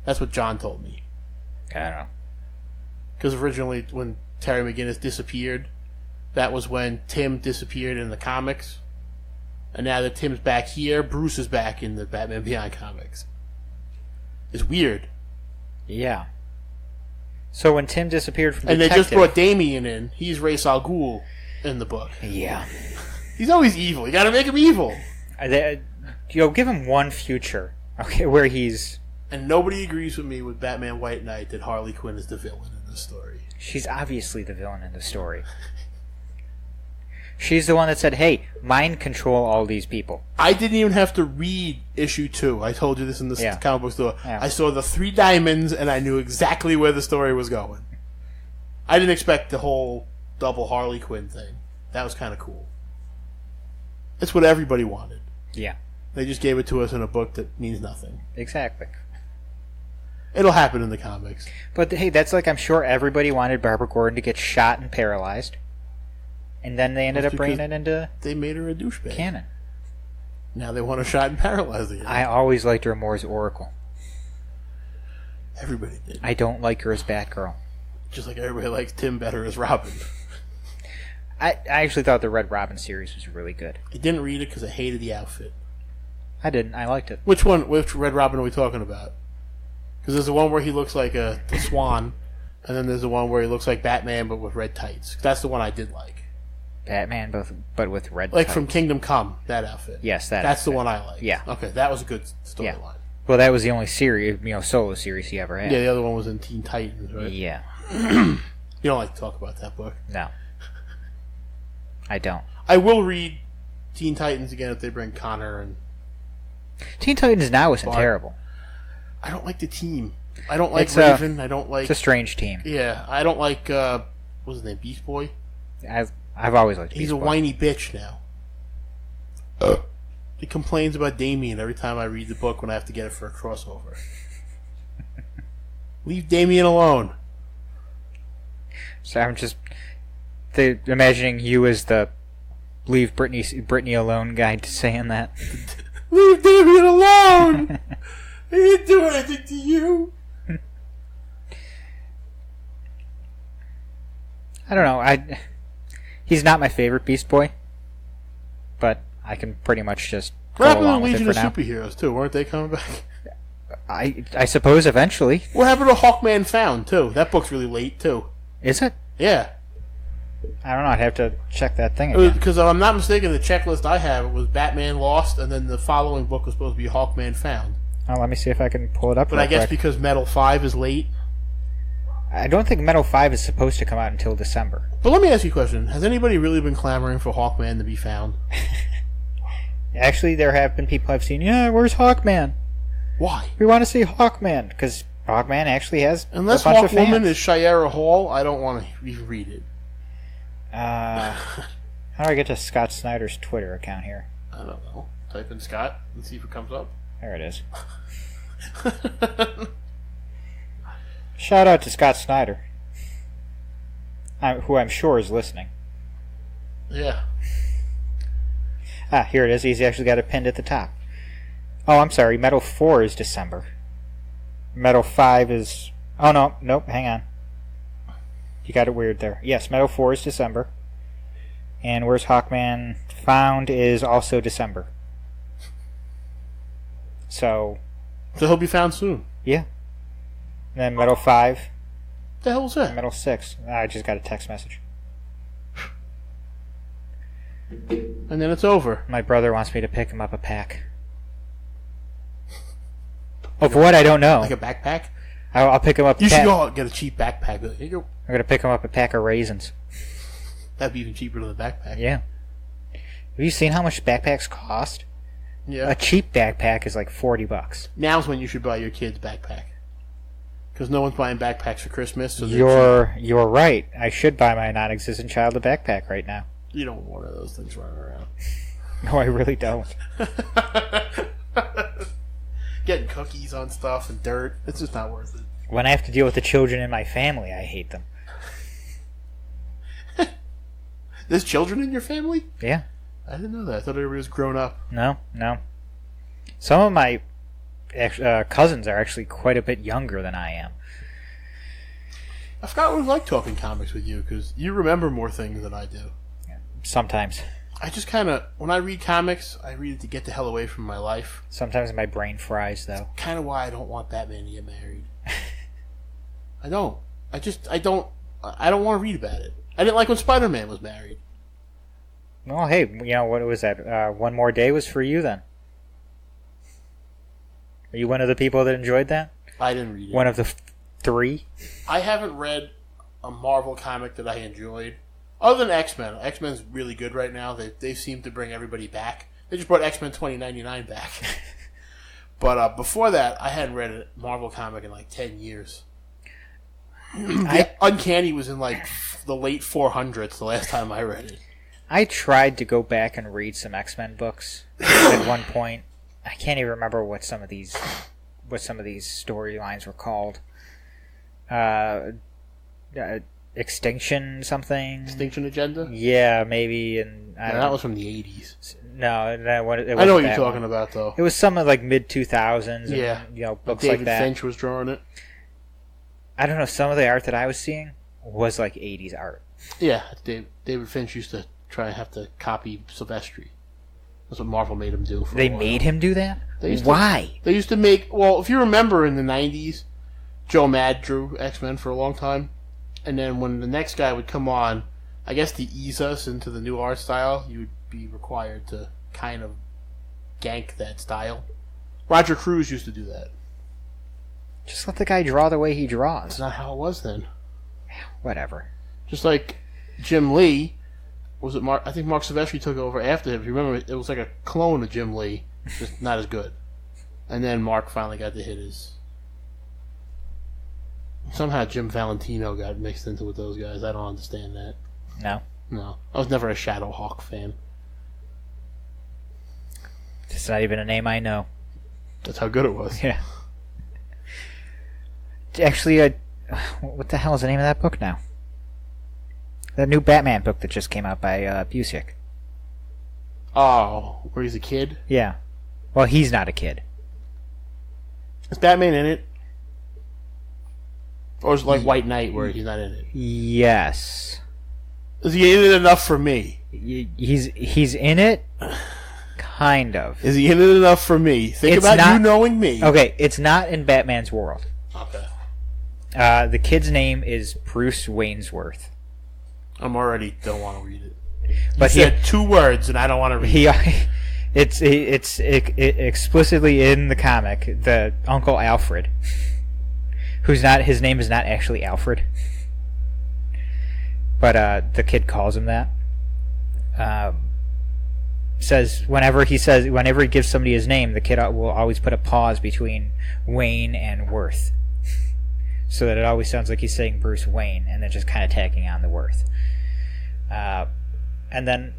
Speaker 2: That's what John told me.
Speaker 1: I don't know.
Speaker 2: Because originally, when Terry McGinnis disappeared, that was when Tim disappeared in the comics. And now that Tim's back here, Bruce is back in the Batman Beyond comics. It's weird.
Speaker 1: Yeah. So when Tim disappeared from
Speaker 2: And
Speaker 1: Detective...
Speaker 2: they just brought Damian in. He's Ra's al Ghul in the book.
Speaker 1: Yeah.
Speaker 2: He's always evil. You gotta make him evil.
Speaker 1: Give him one future, okay, where he's...
Speaker 2: And nobody agrees with me with Batman White Knight that Harley Quinn is the villain in this story.
Speaker 1: She's obviously the villain in the story. She's the one that said, hey, mind control all these people.
Speaker 2: I didn't even have to read issue 2. I told you this in the comic book store. Yeah. I saw the 3 diamonds, and I knew exactly where the story was going. I didn't expect the whole double Harley Quinn thing. That was kind of cool. It's what everybody wanted.
Speaker 1: Yeah.
Speaker 2: They just gave it to us in a book that means nothing.
Speaker 1: Exactly.
Speaker 2: It'll happen in the comics.
Speaker 1: But, hey, that's like I'm sure everybody wanted Barbara Gordon to get shot and paralyzed. And then they ended up bringing it into...
Speaker 2: They made her a douchebag.
Speaker 1: Canon.
Speaker 2: Now they want her shot and paralyzed again.
Speaker 1: I always liked her more as Oracle.
Speaker 2: Everybody did.
Speaker 1: I don't like her as Batgirl.
Speaker 2: Just like everybody likes Tim better as Robin.
Speaker 1: I actually thought the Red Robin series was really good.
Speaker 2: I didn't read it because I hated the outfit.
Speaker 1: I didn't. I liked it.
Speaker 2: Which one? Which Red Robin are we talking about? Because there's the one where he looks like the Swan, and then there's the one where he looks like Batman but with red tights. That's the one I did like.
Speaker 1: Batman, but with red
Speaker 2: like
Speaker 1: tights.
Speaker 2: From Kingdom Come, that outfit.
Speaker 1: Yes,
Speaker 2: that's the one I like.
Speaker 1: Yeah.
Speaker 2: Okay, that was a good storyline.
Speaker 1: Yeah. Well, that was the only series, solo series he ever had.
Speaker 2: Yeah, the other one was in Teen Titans, right?
Speaker 1: Yeah.
Speaker 2: You don't like to talk about that book?
Speaker 1: No. I don't.
Speaker 2: I will read Teen Titans again if they bring Connor and...
Speaker 1: Teen Titans Now isn't terrible.
Speaker 2: I don't like the team. I don't like Raven. I don't like...
Speaker 1: It's a strange team.
Speaker 2: Yeah, I don't like... what's his name? Beast Boy?
Speaker 1: I've always liked Beast Boy.
Speaker 2: He's a whiny bitch now. He complains about Damien every time I read the book when I have to get it for a crossover. Leave Damien alone.
Speaker 1: So I'm just imagining you as the leave Britney alone guide to saying that.
Speaker 2: Leave Damien alone! He didn't do anything to you!
Speaker 1: I don't know. He's not my favorite Beast Boy, but I can pretty much just go
Speaker 2: What happened to
Speaker 1: along with it
Speaker 2: Legion
Speaker 1: for
Speaker 2: of
Speaker 1: now.
Speaker 2: Superheroes, too? Weren't they coming back?
Speaker 1: I suppose eventually.
Speaker 2: What happened to Hawkman Found, too? That book's really late, too.
Speaker 1: Is it?
Speaker 2: Yeah.
Speaker 1: I don't know. I'd have to check that thing again.
Speaker 2: Because if I'm not mistaken, the checklist I have it was Batman Lost, and then the following book was supposed to be Hawkman Found.
Speaker 1: Oh, let me see if I can pull it up.
Speaker 2: But I guess because Metal 5 is late.
Speaker 1: I don't think Metal 5 is supposed to come out until December.
Speaker 2: But let me ask you a question. Has anybody really been clamoring for Hawkman to be found?
Speaker 1: Actually, there have been people I've seen, yeah, where's Hawkman?
Speaker 2: Why?
Speaker 1: We want to see Hawkman, because Hawkman actually has
Speaker 2: Unless
Speaker 1: a bunch of fans.
Speaker 2: Hawkwoman is Shayera Hall, I don't want to even read it.
Speaker 1: How do I get to Scott Snyder's Twitter account here?
Speaker 2: I don't know. Type in Scott and see if it comes up.
Speaker 1: There it is. Shout out to Scott Snyder, who I'm sure is listening.
Speaker 2: Yeah.
Speaker 1: Ah, here it is. He's actually got it pinned at the top. Oh, I'm sorry. Metal 4 is December. Metal 5 is... Oh, no. Nope. Hang on. You got it weird there. Yes, Metal 4 is December. And Where's Hawkman Found is also December. So
Speaker 2: he'll be found soon.
Speaker 1: Yeah. And then Metal 5.
Speaker 2: What the hell was that?
Speaker 1: Metal 6. I just got a text message.
Speaker 2: And then it's over.
Speaker 1: My brother wants me to pick him up a pack. Of what? I don't know.
Speaker 2: Like a backpack?
Speaker 1: I'll pick him up.
Speaker 2: You should go out and get a cheap backpack. Here you go.
Speaker 1: I'm gonna pick him up a pack of raisins.
Speaker 2: That'd be even cheaper than the backpack.
Speaker 1: Yeah. Have you seen how much backpacks cost?
Speaker 2: Yeah.
Speaker 1: A cheap backpack is like $40.
Speaker 2: Now's when you should buy your kid's backpack. Because no one's buying backpacks for Christmas. So
Speaker 1: You're right. I should buy my non-existent child a backpack right now.
Speaker 2: You don't want one of those things running around.
Speaker 1: No, I really don't.
Speaker 2: Getting cookies on stuff and dirt. It's just not worth it.
Speaker 1: When I have to deal with the children in my family, I hate them.
Speaker 2: There's children in your family?
Speaker 1: Yeah.
Speaker 2: I didn't know that. I thought everybody was grown up.
Speaker 1: No. Some of my cousins are actually quite a bit younger than I am.
Speaker 2: I forgot what it was like talking comics with you, because you remember more things than I do.
Speaker 1: Sometimes.
Speaker 2: I just kind of, when I read comics, I read it to get the hell away from my life.
Speaker 1: Sometimes my brain fries, though.
Speaker 2: Kind of why I don't want Batman to get married. I don't. I don't want to read about it. I didn't like when Spider-Man was married.
Speaker 1: Well, hey, what was that? One More Day was for you, then. Are you one of the people that enjoyed that?
Speaker 2: I didn't read it.
Speaker 1: One of the three?
Speaker 2: I haven't read a Marvel comic that I enjoyed. Other than X-Men. X-Men's really good right now. They seem to bring everybody back. They just brought X-Men 2099 back. But before that, I hadn't read a Marvel comic in like 10 years. Uncanny was in like the late 400s the last time I read it.
Speaker 1: I tried to go back and read some X-Men books at one point. I can't even remember what some of these storylines were called. Extinction something?
Speaker 2: Extinction Agenda?
Speaker 1: Yeah, maybe. And
Speaker 2: that was from the 80s.
Speaker 1: No, it
Speaker 2: I know what you're talking about, though.
Speaker 1: It was some of like mid-2000s.
Speaker 2: Yeah.
Speaker 1: And, books
Speaker 2: David
Speaker 1: like that.
Speaker 2: Finch was drawing it.
Speaker 1: I don't know, some of the art that I was seeing was like 80s art.
Speaker 2: Yeah, David Finch used to try and have to copy Silvestri. That's what Marvel made him do.
Speaker 1: They made him do that?
Speaker 2: Why? They used to make... Well, if you remember in the 90s, Joe Mad drew X-Men for a long time. And then when the next guy would come on, I guess to ease us into the new art style, you would be required to kind of gank that style. Roger Cruz used to do that.
Speaker 1: Just let the guy draw the way he draws.
Speaker 2: That's not how it was then.
Speaker 1: Whatever.
Speaker 2: Just like Jim Lee, was it Mark? I think Mark Silvestri took over after him. If you remember, it was like a clone of Jim Lee, just not as good. And then Mark finally got to hit his. Somehow Jim Valentino got mixed into with those guys. I don't understand that. No. I was never a Shadowhawk fan.
Speaker 1: It's not even a name I know.
Speaker 2: That's how good it was.
Speaker 1: Yeah. Actually, what the hell is the name of that book now? That new Batman book that just came out by Busiek.
Speaker 2: Oh, where he's a kid?
Speaker 1: Yeah. Well, he's not a kid.
Speaker 2: Is Batman in it? Or is it like White Knight where he's not in it?
Speaker 1: Yes.
Speaker 2: Is he in it enough for me?
Speaker 1: He's in it, kind of.
Speaker 2: Is he in it enough for me? Think
Speaker 1: It's
Speaker 2: about
Speaker 1: not-
Speaker 2: you knowing me.
Speaker 1: Okay, it's not in Batman's world.
Speaker 2: Okay.
Speaker 1: The kid's name is Bruce Waynesworth.
Speaker 2: I'm already don't want to read it.
Speaker 1: But
Speaker 2: You said 2 words and I don't want to read it.
Speaker 1: It's explicitly in the comic. The Uncle Alfred, his name is not actually Alfred, but the kid calls him that. Says whenever he gives somebody his name, the kid will always put a pause between Wayne and Worth, so that it always sounds like he's saying Bruce Wayne, and then just kind of tacking on the Worth. And then,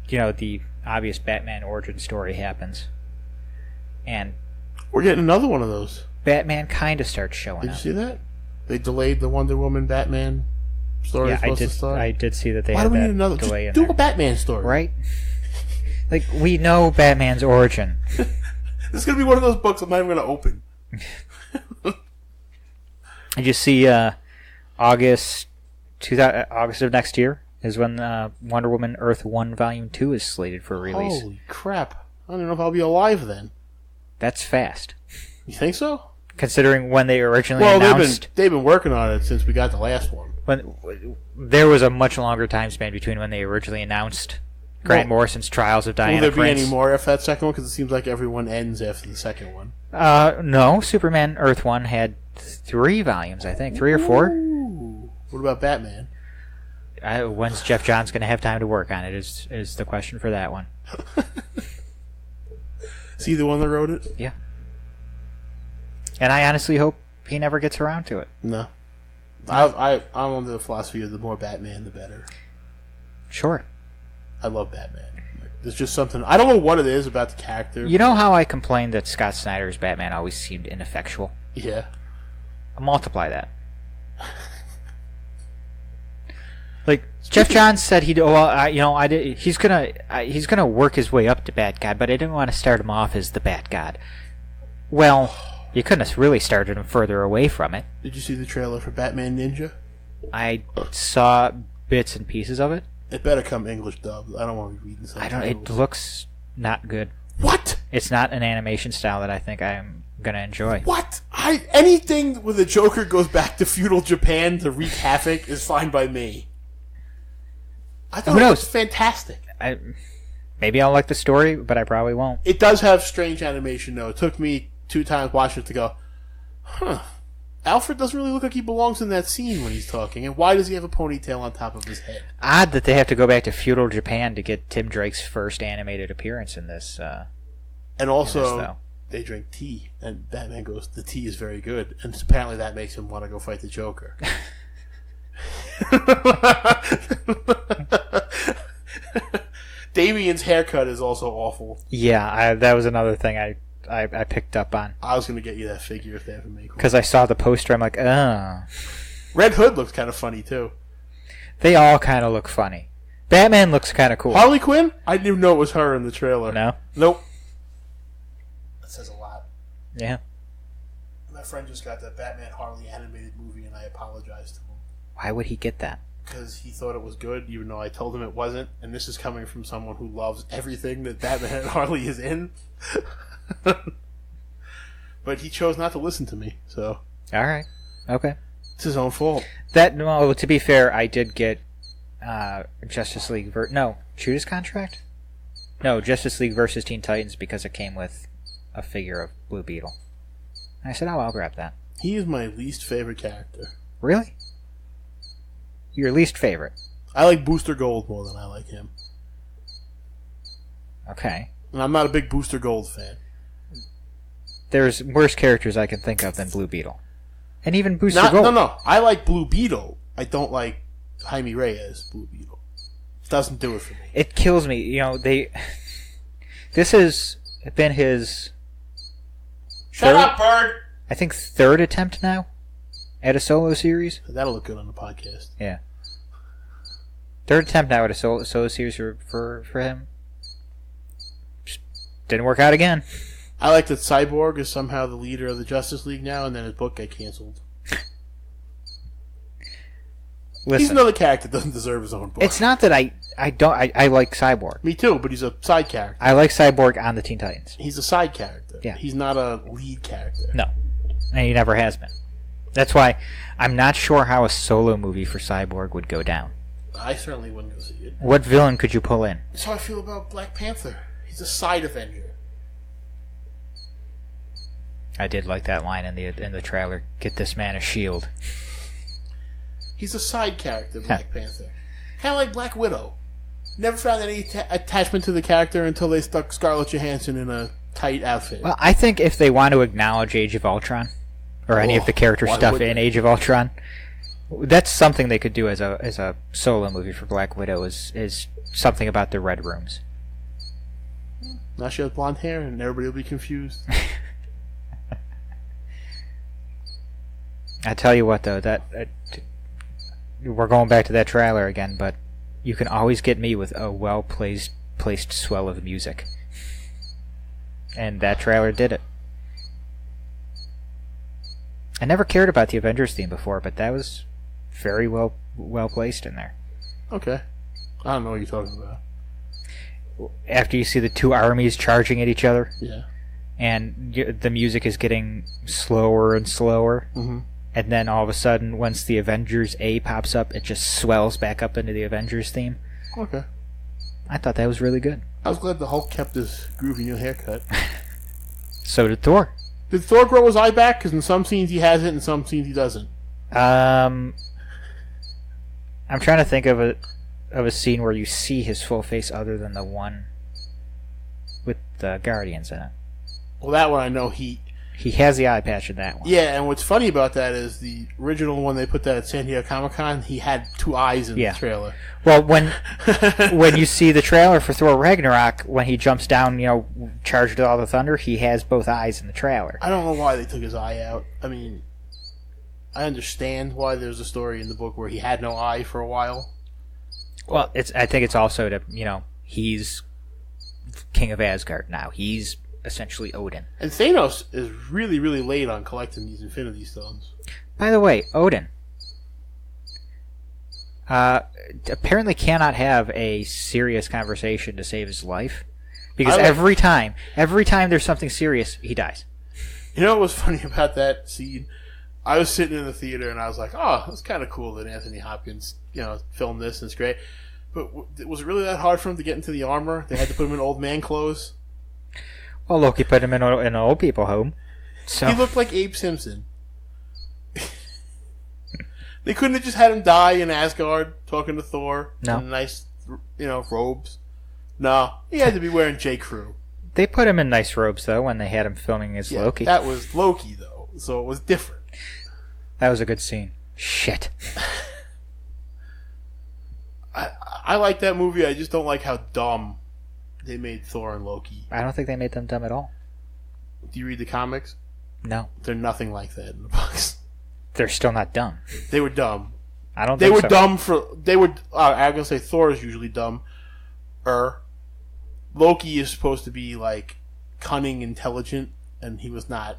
Speaker 1: the obvious Batman origin story happens, and
Speaker 2: We're getting another one of those.
Speaker 1: Batman kind of starts showing
Speaker 2: Did you
Speaker 1: up.
Speaker 2: see that? They delayed the Wonder Woman Batman story.
Speaker 1: Yeah,
Speaker 2: supposed to start.
Speaker 1: I did see that they
Speaker 2: Why
Speaker 1: had
Speaker 2: do we
Speaker 1: that
Speaker 2: need another?
Speaker 1: delay
Speaker 2: Just
Speaker 1: in
Speaker 2: do
Speaker 1: there.
Speaker 2: a Batman story,
Speaker 1: Right? Like, we know Batman's origin.
Speaker 2: This is gonna be one of those books I'm not even gonna open.
Speaker 1: Did you see August of next year is when Wonder Woman Earth 1 Volume 2 is slated for release.
Speaker 2: Holy crap! I don't even know if I'll be alive then.
Speaker 1: That's fast.
Speaker 2: You think so?
Speaker 1: Considering when they originally
Speaker 2: Well,
Speaker 1: announced...
Speaker 2: they've been working on it since we got the last one.
Speaker 1: There was a much longer time span between when they originally announced Grant Morrison's Trials of Diana
Speaker 2: Will there
Speaker 1: Prince.
Speaker 2: be any more after that second one? Because it seems like everyone ends after the second one.
Speaker 1: No, Superman Earth 1 had 3 volumes, I think. 3 or 4.
Speaker 2: Ooh. What about Batman?
Speaker 1: When's Jeff Johns going to have time to work on it is the question for that one.
Speaker 2: Is he the one that wrote it?
Speaker 1: Yeah. And I honestly hope he never gets around to it.
Speaker 2: No. I'm under the philosophy of the more Batman, the better.
Speaker 1: Sure.
Speaker 2: I love Batman. There's just something... I don't know what it is about the character.
Speaker 1: You know how I complained that Scott Snyder's Batman always seemed ineffectual?
Speaker 2: Yeah.
Speaker 1: Multiply that. Like, Jeff Johns said he's gonna work his way up to Bat-God, but I didn't want to start him off as the Bat-God. Well, you couldn't have really started him further away from it.
Speaker 2: Did you see the trailer for Batman Ninja?
Speaker 1: I saw bits and pieces of it.
Speaker 2: It better come English dubbed. I don't want to be reading something.
Speaker 1: It looks not good.
Speaker 2: What?
Speaker 1: It's not an animation style that I think I'm gonna enjoy.
Speaker 2: What? Anything where the Joker goes back to feudal Japan to wreak havoc is fine by me. I thought it was fantastic.
Speaker 1: Maybe I'll like the story, but I probably won't.
Speaker 2: It does have strange animation, though. It took me 2 times watching it to go, Alfred doesn't really look like he belongs in that scene when he's talking. And why does he have a ponytail on top of his head?
Speaker 1: Odd that they have to go back to feudal Japan to get Tim Drake's first animated appearance in this.
Speaker 2: And also, they drink tea, and Batman goes, the tea is very good. And apparently that makes him want to go fight the Joker. Damien's haircut is also awful.
Speaker 1: Yeah, that was another thing I picked up on.
Speaker 2: I was going to get you that figure if they ever make one.
Speaker 1: Because I saw the poster, I'm like, oh.
Speaker 2: Red Hood looks kind of funny, too.
Speaker 1: They all kind of look funny. Batman looks kind of cool.
Speaker 2: Harley Quinn? I didn't even know it was her in the trailer.
Speaker 1: No?
Speaker 2: Nope. That says a lot.
Speaker 1: Yeah.
Speaker 2: My friend just got the Batman Harley animated movie, and I apologized to him.
Speaker 1: Why would he get that?
Speaker 2: Because he thought it was good, even though I told him it wasn't. And this is coming from someone who loves everything that Batman and Harley is in. But he chose not to listen to me, so...
Speaker 1: Alright. Okay.
Speaker 2: It's his own fault.
Speaker 1: To be fair, I did get Justice League... Judas Contract? No, Justice League versus Teen Titans because it came with a figure of Blue Beetle. And I said, I'll grab that.
Speaker 2: He is my least favorite character.
Speaker 1: Really? Your least favorite?
Speaker 2: I like Booster Gold more than I like him.
Speaker 1: Okay.
Speaker 2: And I'm not a big Booster Gold fan.
Speaker 1: There's worse characters I can think of than Blue Beetle. And even Booster Gold.
Speaker 2: No. I like Blue Beetle. I don't like Jaime Reyes Blue Beetle. It doesn't do it for me.
Speaker 1: It kills me. This has been his...
Speaker 2: Shut up, bird!
Speaker 1: I think 3rd attempt now at a solo series.
Speaker 2: That'll look good on the podcast.
Speaker 1: Yeah. 3rd attempt now at a solo series for him. Didn't work out again.
Speaker 2: I like that Cyborg is somehow the leader of the Justice League now, and then his book got canceled.
Speaker 1: Listen,
Speaker 2: he's another character that doesn't deserve his own book.
Speaker 1: It's not that I like Cyborg.
Speaker 2: Me too, but he's a side character.
Speaker 1: I like Cyborg on the Teen Titans.
Speaker 2: He's a side character.
Speaker 1: Yeah.
Speaker 2: He's not a lead character.
Speaker 1: No. And he never has been. That's why I'm not sure how a solo movie for Cyborg would go down.
Speaker 2: I certainly wouldn't go see it.
Speaker 1: What villain could you pull in?
Speaker 2: That's how I feel about Black Panther. He's a side Avenger.
Speaker 1: I did like that line in the trailer. Get this man a shield.
Speaker 2: He's a side character, Black Panther. Kind of like Black Widow. Never found any attachment to the character until they stuck Scarlett Johansson in a tight outfit.
Speaker 1: Well, I think if they want to acknowledge Age of Ultron, or any of the character stuff in Age of Ultron, that's something they could do as a solo movie for Black Widow. Is something about the Red Rooms.
Speaker 2: Now she has blonde hair, and everybody will be confused.
Speaker 1: I tell you what, though, that we're going back to that trailer again, but you can always get me with a placed swell of music, and that trailer did it. I never cared about the Avengers theme before, but that was very well placed in there.
Speaker 2: Okay, I don't know what you're talking about.
Speaker 1: After you see the two armies charging at each other,
Speaker 2: yeah,
Speaker 1: and the music is getting slower and slower.
Speaker 2: Mm-hmm.
Speaker 1: And then all of a sudden, once the Avengers A pops up, it just swells back up into the Avengers theme.
Speaker 2: Okay.
Speaker 1: I thought that was really good.
Speaker 2: I was glad the Hulk kept his groovy new haircut.
Speaker 1: So did Thor.
Speaker 2: Did Thor grow his eye back? Because in some scenes he has it, and in some scenes he doesn't.
Speaker 1: I'm trying to think of a scene where you see his full face other than the one with the Guardians in it.
Speaker 2: Well, that one I know he
Speaker 1: has the eye patch in that one.
Speaker 2: Yeah, and what's funny about that is the original one they put that at San Diego Comic-Con, he had two eyes in the trailer.
Speaker 1: Well, when you see the trailer for Thor Ragnarok, when he jumps down, charged with all the thunder, he has both eyes in the trailer.
Speaker 2: I don't know why they took his eye out. I mean, I understand why there's a story in the book where he had no eye for a while.
Speaker 1: Well, I think it's also that, he's King of Asgard now. He's essentially Odin.
Speaker 2: And Thanos is really, really late on collecting these Infinity Stones.
Speaker 1: By the way, Odin apparently cannot have a serious conversation to save his life, because every time there's something serious, he dies.
Speaker 2: You know what was funny about that scene? I was sitting in the theater and I was like, oh, it's kind of cool that Anthony Hopkins, filmed this and it's great. But was it really that hard for him to get into the armor? They had to put him in old man clothes?
Speaker 1: Well, Loki put him in an old people home. So
Speaker 2: he looked like Abe Simpson. They couldn't have just had him die in Asgard talking to Thor in nice, robes. No, he had to be wearing J. Crew.
Speaker 1: They put him in nice robes, though, when they had him filming as Loki.
Speaker 2: That was Loki, though, so it was different.
Speaker 1: That was a good scene. Shit.
Speaker 2: I like that movie, I just don't like how dumb they made Thor and Loki.
Speaker 1: I don't think they made them dumb at all.
Speaker 2: Do you read the comics?
Speaker 1: No.
Speaker 2: They're nothing like that in the books.
Speaker 1: They're still not dumb.
Speaker 2: They were dumb.
Speaker 1: I don't think so.
Speaker 2: I'm going to say Thor is usually dumb. Loki is supposed to be, cunning, intelligent, and he was not.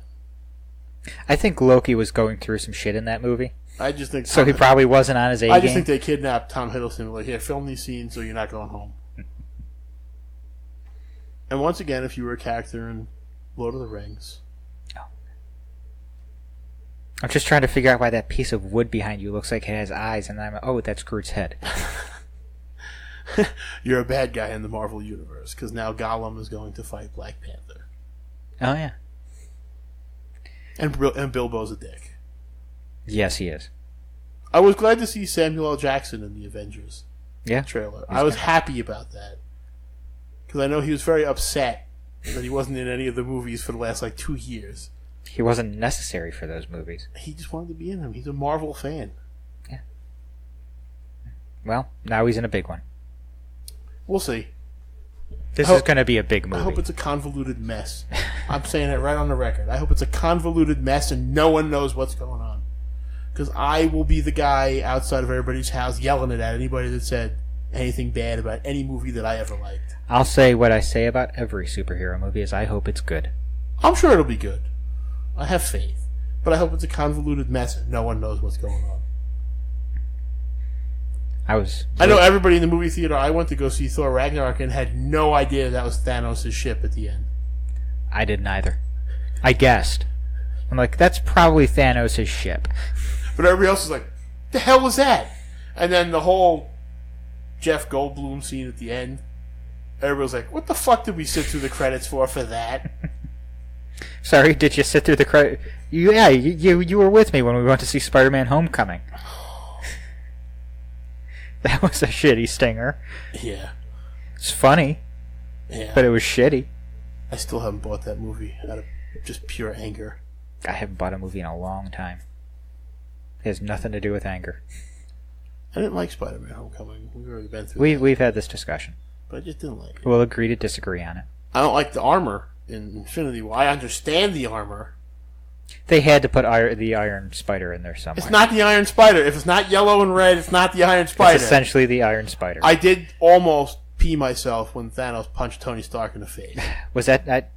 Speaker 1: I think Loki was going through some shit in that movie.
Speaker 2: I just think
Speaker 1: so. He probably wasn't on his A game.
Speaker 2: I just think they kidnapped Tom Hiddleston. Here, film these scenes so you're not going home. And once again, if you were a character in Lord of the Rings.
Speaker 1: Oh. I'm just trying to figure out why that piece of wood behind you looks like it has eyes, and that's Groot's head.
Speaker 2: You're a bad guy in the Marvel Universe, because now Gollum is going to fight Black Panther.
Speaker 1: Oh, yeah.
Speaker 2: And Bilbo's a dick.
Speaker 1: Yes, he is.
Speaker 2: I was glad to see Samuel L. Jackson in the Avengers trailer. I was happy about that. Because I know he was very upset that he wasn't in any of the movies for the last, 2 years.
Speaker 1: He wasn't necessary for those movies.
Speaker 2: He just wanted to be in them. He's a Marvel fan.
Speaker 1: Yeah. Well, now he's in a big one.
Speaker 2: We'll see.
Speaker 1: This is going to be a big movie.
Speaker 2: I hope it's a convoluted mess. I'm saying it right on the record. I hope it's a convoluted mess and no one knows what's going on. Because I will be the guy outside of everybody's house yelling at anybody that said anything bad about any movie that I ever liked.
Speaker 1: I'll say what I say about every superhero movie is I hope it's good.
Speaker 2: I'm sure it'll be good. I have faith. But I hope it's a convoluted mess and no one knows what's going on. I know everybody in the movie theater I went to go see Thor Ragnarok and had no idea that was Thanos' ship at the end.
Speaker 1: I didn't either. I guessed. I'm like, that's probably Thanos' ship.
Speaker 2: But everybody else is like, the hell was that? And then the whole Jeff Goldblum scene at the end, everybody was like, what the fuck did we sit through the credits for that?
Speaker 1: Sorry, did you sit through the credits? Yeah, you were with me when we went to see Spider-Man Homecoming. That was a shitty stinger.
Speaker 2: Yeah.
Speaker 1: It's funny.
Speaker 2: Yeah.
Speaker 1: But it was shitty.
Speaker 2: I still haven't bought that movie out of just pure anger.
Speaker 1: I haven't bought a movie in a long time. It has nothing to do with anger.
Speaker 2: I didn't like Spider-Man Homecoming. We've already been through that.
Speaker 1: We've had this discussion.
Speaker 2: But I just didn't like it.
Speaker 1: We'll agree to disagree on it.
Speaker 2: I don't like the armor in Infinity War. I understand the armor.
Speaker 1: They had to put the Iron Spider in there somewhere.
Speaker 2: It's not the Iron Spider. If it's not yellow and red, it's not the Iron Spider.
Speaker 1: It's essentially the Iron Spider.
Speaker 2: I did almost pee myself when Thanos punched Tony Stark in the face.
Speaker 1: Was that...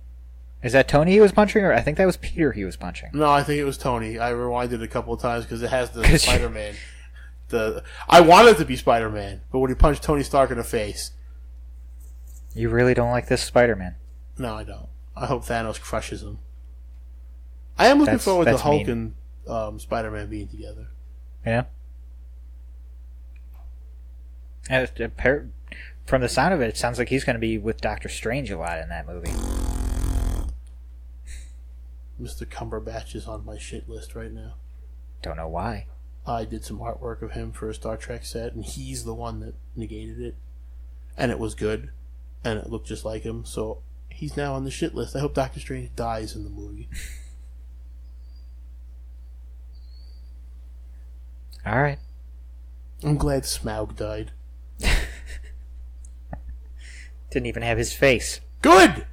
Speaker 1: Is that Tony he was punching, or I think that was Peter he was punching?
Speaker 2: No, I think it was Tony. I rewinded a couple of times because it has the Spider-Man. I wanted it to be Spider-Man, but when he punched Tony Stark in the face...
Speaker 1: You really don't like this Spider-Man?
Speaker 2: No, I don't. I hope Thanos crushes him. I am looking forward to Hulk and Spider-Man being together.
Speaker 1: Yeah? And from the sound of it, it sounds like he's going to be with Doctor Strange a lot in that movie.
Speaker 2: Mr. Cumberbatch is on my shit list right now.
Speaker 1: Don't know why.
Speaker 2: I did some artwork of him for a Star Trek set, and he's the one that negated it. And it was good. And it looked just like him, so he's now on the shit list. I hope Doctor Strange dies in the movie.
Speaker 1: Alright.
Speaker 2: I'm glad Smaug died.
Speaker 1: Didn't even have his face.
Speaker 2: Good!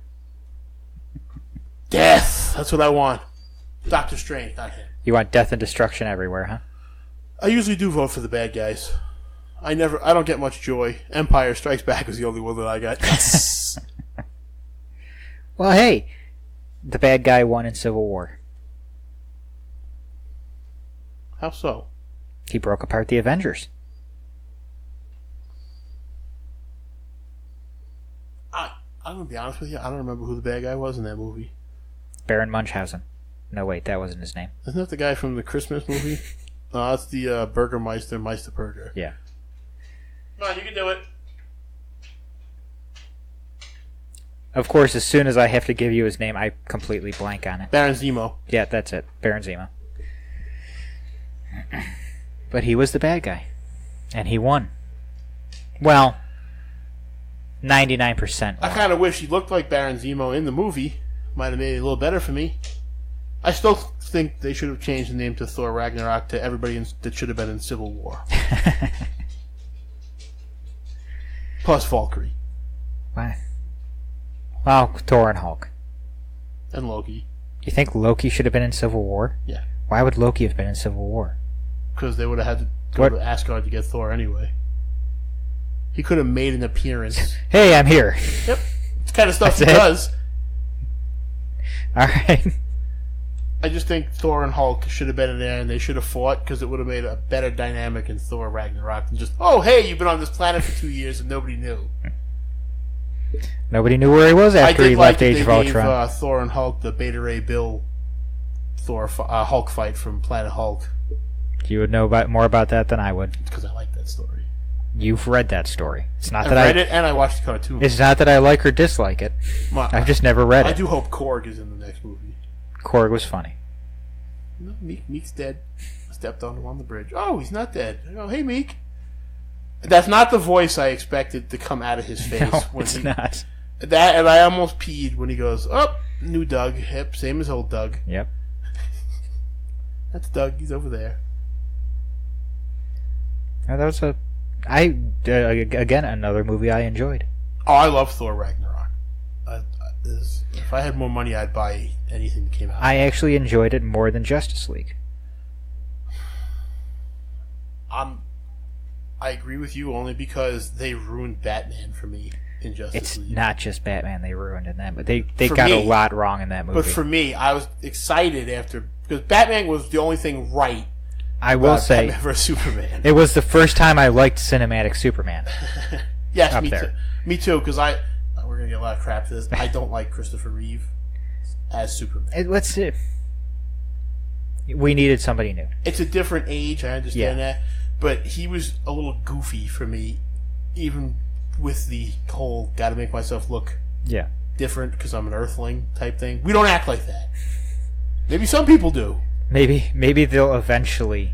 Speaker 2: Death! That's what I want. Doctor Strange, not him.
Speaker 1: You want death and destruction everywhere, huh?
Speaker 2: I usually do vote for the bad guys. I don't get much joy. Empire Strikes Back was the only one that I got. Yes!
Speaker 1: Well, hey, the bad guy won in Civil War.
Speaker 2: How so?
Speaker 1: He broke apart the Avengers.
Speaker 2: I'm going to be honest with you, I don't remember who the bad guy was in that movie.
Speaker 1: Baron Munchausen. No, wait, that wasn't his name.
Speaker 2: Isn't that the guy from the Christmas movie? No, that's the Burgermeister, Meisterburger.
Speaker 1: Yeah.
Speaker 2: Come on, you can do it.
Speaker 1: Of course, as soon as I have to give you his name, I completely blank on it.
Speaker 2: Baron Zemo.
Speaker 1: Yeah, that's it. Baron Zemo. But he was the bad guy. And he won. Well, 99%
Speaker 2: I kind of wish he looked like Baron Zemo in the movie. Might have made it a little better for me. I still think they should have changed the name to Thor Ragnarok to everybody that should have been in Civil War. Plus Valkyrie.
Speaker 1: Why? Well, Thor and Hulk.
Speaker 2: And Loki.
Speaker 1: You think Loki should have been in Civil War?
Speaker 2: Yeah.
Speaker 1: Why would Loki have been in Civil War?
Speaker 2: Because they would have had to go to Asgard to get Thor anyway. He could have made an appearance.
Speaker 1: Hey, I'm here.
Speaker 2: Yep. It's the kind of stuff he does.
Speaker 1: Alright.
Speaker 2: I just think Thor and Hulk should have been in there and they should have fought because it would have made a better dynamic in Thor Ragnarok than just, oh, hey, you've been on this planet for 2 years and nobody knew.
Speaker 1: Nobody knew where he was after he left Age of Ultron.
Speaker 2: I gave Thor and Hulk the Beta Ray Bill Hulk fight from Planet Hulk.
Speaker 1: You would know more about that than I would.
Speaker 2: Because I like that story.
Speaker 1: You've read that story. It's not
Speaker 2: I
Speaker 1: that
Speaker 2: read it and I watched the cartoon.
Speaker 1: It's not that I like or dislike it. I've just never read it.
Speaker 2: I do hope Korg is in the next movie.
Speaker 1: Korg was funny.
Speaker 2: No, Meek's dead. I stepped on him on the bridge. Oh, he's not dead. I go, hey, Meek. That's not the voice I expected to come out of his face.
Speaker 1: No, it's not.
Speaker 2: That, and I almost peed when he goes, oh, new Doug. Yep, same as old Doug.
Speaker 1: Yep.
Speaker 2: That's Doug. He's over there.
Speaker 1: That was again, another movie I enjoyed.
Speaker 2: Oh, I love Thor Ragnarok. If I had more money, I'd buy anything that came out.
Speaker 1: I actually enjoyed it more than Justice League.
Speaker 2: I I agree with you only because they ruined Batman for me in Justice League.
Speaker 1: It's not just Batman they ruined in that, but they
Speaker 2: For
Speaker 1: got
Speaker 2: me,
Speaker 1: a lot wrong in that movie.
Speaker 2: But for me, I was excited after because Batman was the only thing right.
Speaker 1: I will say,
Speaker 2: Batman vs Superman.
Speaker 1: It was the first time I liked cinematic Superman.
Speaker 2: Yes, me too. Me too. Because we're gonna get a lot of crap for this. I don't like Christopher Reeve as Superman.
Speaker 1: We needed somebody new.
Speaker 2: It's a different age. I understand that, but he was a little goofy for me, even with the whole "got to make myself look different because I'm an Earthling" type thing. We don't act like that. Maybe some people do.
Speaker 1: Maybe they'll eventually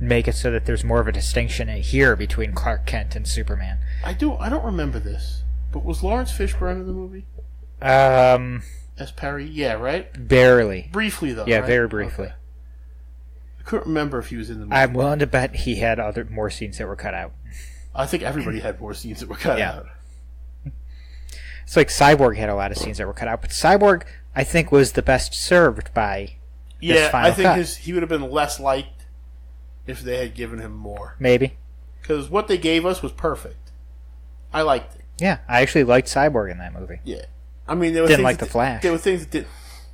Speaker 1: make it so that there's more of a distinction here between Clark Kent and Superman.
Speaker 2: I don't remember this, but was Lawrence Fishburne in the movie? As Perry? Yeah, right?
Speaker 1: Barely.
Speaker 2: Briefly, though.
Speaker 1: Yeah,
Speaker 2: right?
Speaker 1: very briefly.
Speaker 2: Okay. I couldn't remember if he was in the movie.
Speaker 1: I'm willing to bet he had more scenes that were cut out.
Speaker 2: I think everybody had more scenes that were cut out.
Speaker 1: It's like Cyborg had a lot of scenes that were cut out, but Cyborg, I think, was the best served by this final cut.
Speaker 2: I think he would have been less liked if they had given him more.
Speaker 1: Maybe.
Speaker 2: Because what they gave us was perfect. I liked it.
Speaker 1: Yeah, I actually liked Cyborg in that movie.
Speaker 2: Yeah. I mean, there were
Speaker 1: didn't like the Flash.
Speaker 2: There were things that did.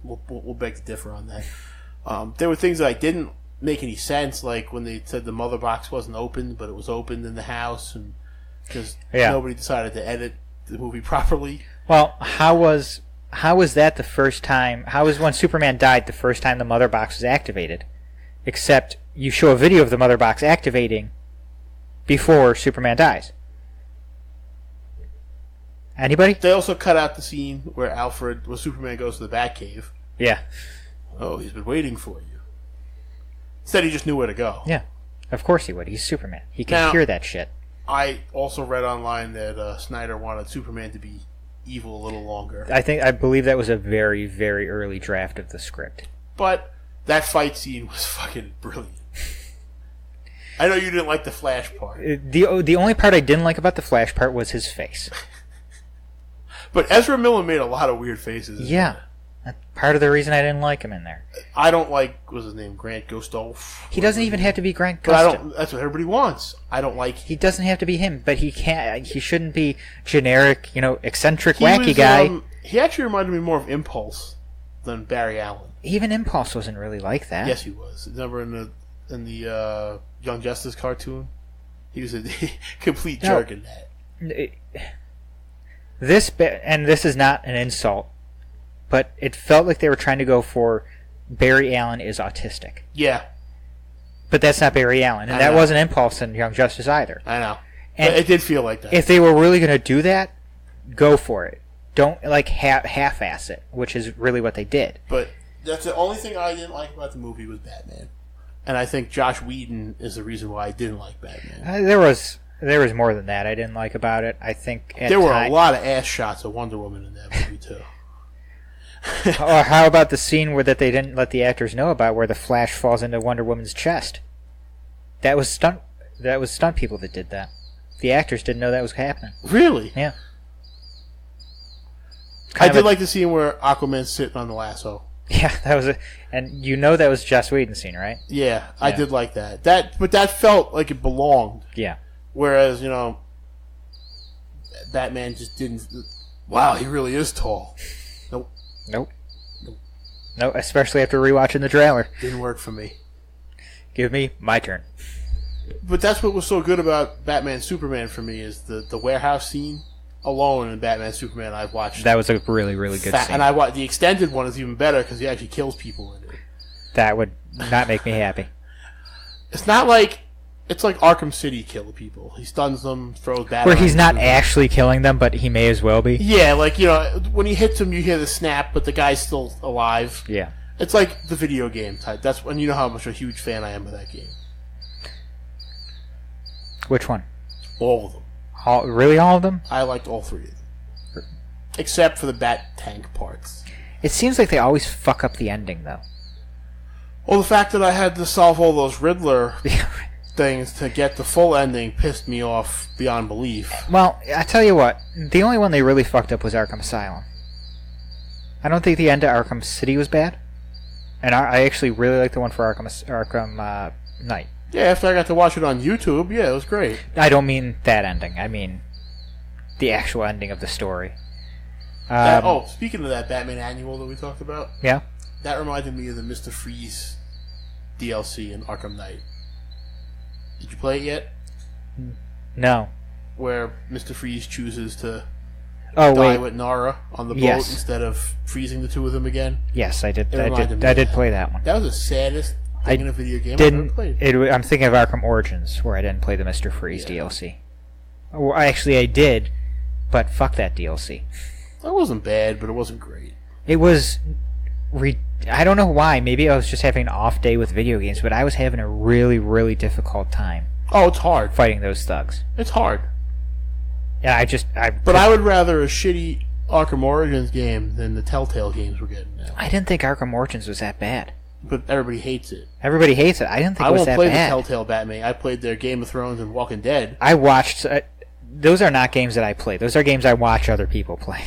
Speaker 2: We'll beg to differ on that. There were things that didn't make any sense, like when they said the mother box wasn't opened, but it was opened in the house, and because nobody decided to edit the movie properly.
Speaker 1: Well, how was that the first time? How was when Superman died the first time the mother box was activated? Except you show a video of the mother box activating before Superman dies. Anybody?
Speaker 2: They also cut out the scene where Superman goes to the Batcave.
Speaker 1: Yeah.
Speaker 2: Oh, he's been waiting for you. Instead, he just knew where to go.
Speaker 1: Yeah. Of course he would. He's Superman. He can hear that shit.
Speaker 2: I also read online that Snyder wanted Superman to be evil a little longer.
Speaker 1: I believe that was a very, very early draft of the script.
Speaker 2: But that fight scene was fucking brilliant. I know you didn't like the Flash part.
Speaker 1: The only part I didn't like about the Flash part was his face.
Speaker 2: But Ezra Miller made a lot of weird faces.
Speaker 1: Yeah. That's part of the reason I didn't like him in there.
Speaker 2: I don't like, what's his name, Grant Gustave?
Speaker 1: He doesn't even have to be Grant Gustave.
Speaker 2: That's what everybody wants. I don't like...
Speaker 1: He doesn't have to be him, but he shouldn't be generic, eccentric, wacky guy.
Speaker 2: He actually reminded me more of Impulse than Barry Allen.
Speaker 1: Even Impulse wasn't really like that.
Speaker 2: Yes, he was. Remember in the Young Justice cartoon? He was a complete jerk in that.
Speaker 1: This is not an insult, but it felt like they were trying to go for Barry Allen is autistic.
Speaker 2: Yeah.
Speaker 1: But that's not Barry Allen, and that wasn't Impulse in Young Justice either.
Speaker 2: I know. And it did feel like that.
Speaker 1: If they were really going to do that, go for it. Don't half-ass it, which is really what they did.
Speaker 2: But that's the only thing I didn't like about the movie was Batman. And I think Josh Whedon is the reason why I didn't like Batman.
Speaker 1: There was more than that I didn't like about it. I think
Speaker 2: there were a lot of ass shots of Wonder Woman in that movie too.
Speaker 1: Or how about the scene that they didn't let the actors know about, where the Flash falls into Wonder Woman's chest? That was stunt people that did that. The actors didn't know that was happening.
Speaker 2: Really?
Speaker 1: Yeah.
Speaker 2: I did like the scene where Aquaman's sitting on the lasso.
Speaker 1: Yeah, that was and that was Joss Whedon's scene, right?
Speaker 2: Yeah, I did like that. But that felt like it belonged.
Speaker 1: Yeah.
Speaker 2: Whereas, Batman just didn't... Wow, he really is tall. Nope.
Speaker 1: No, especially after rewatching the trailer.
Speaker 2: Didn't work for me.
Speaker 1: Give me my turn.
Speaker 2: But that's what was so good about Batman Superman for me, is the warehouse scene alone in Batman Superman I've watched.
Speaker 1: That was a really, really good scene.
Speaker 2: And the extended one is even better because he actually kills people in it.
Speaker 1: That would not make me happy.
Speaker 2: It's not like... It's like Arkham City killing people. He stuns them, throws bad.
Speaker 1: Where he's not actually killing them, but he may as well be.
Speaker 2: Yeah, like, when he hits him, you hear the snap, but the guy's still alive.
Speaker 1: Yeah.
Speaker 2: It's like the video game type. That's when you know how much a huge fan I am of that game.
Speaker 1: Which one?
Speaker 2: All of them.
Speaker 1: Really all of them?
Speaker 2: I liked all three of them. Except for the Bat Tank parts.
Speaker 1: It seems like they always fuck up the ending, though.
Speaker 2: Well, the fact that I had to solve all those Riddler... things to get the full ending pissed me off beyond belief.
Speaker 1: Well, I tell you what, the only one they really fucked up was Arkham Asylum. I don't think the end of Arkham City was bad, and I actually really like the one for Arkham Knight.
Speaker 2: Yeah, after I got to watch it on YouTube, yeah, it was great.
Speaker 1: I don't mean that ending. I mean the actual ending of the story.
Speaker 2: Speaking of that Batman annual that we talked about,
Speaker 1: yeah,
Speaker 2: that reminded me of the Mr. Freeze DLC in Arkham Knight. Did you play it yet?
Speaker 1: No.
Speaker 2: Where Mr. Freeze chooses to
Speaker 1: die
Speaker 2: with Nara on the boat instead of freezing the two of them again.
Speaker 1: Yes, I did. I did play that one.
Speaker 2: That was the saddest thing in a video game I've ever played.
Speaker 1: I'm thinking of Arkham Origins, where I didn't play the Mr. Freeze DLC. Well, actually, I did, but fuck that DLC.
Speaker 2: That wasn't bad, but it wasn't great.
Speaker 1: It was... I don't know why. Maybe I was just having an off day with video games, but I was having a really, really difficult time.
Speaker 2: Oh, it's hard.
Speaker 1: Fighting those thugs.
Speaker 2: It's hard.
Speaker 1: Yeah,
Speaker 2: I would rather a shitty Arkham Origins game than the Telltale games we're getting now.
Speaker 1: I didn't think Arkham Origins was that bad.
Speaker 2: But everybody hates it.
Speaker 1: Everybody hates it. I didn't think it was that bad.
Speaker 2: I won't play the Telltale Batman. I played their Game of Thrones and Walking Dead.
Speaker 1: I watched... those are not games that I play. Those are games I watch other people play.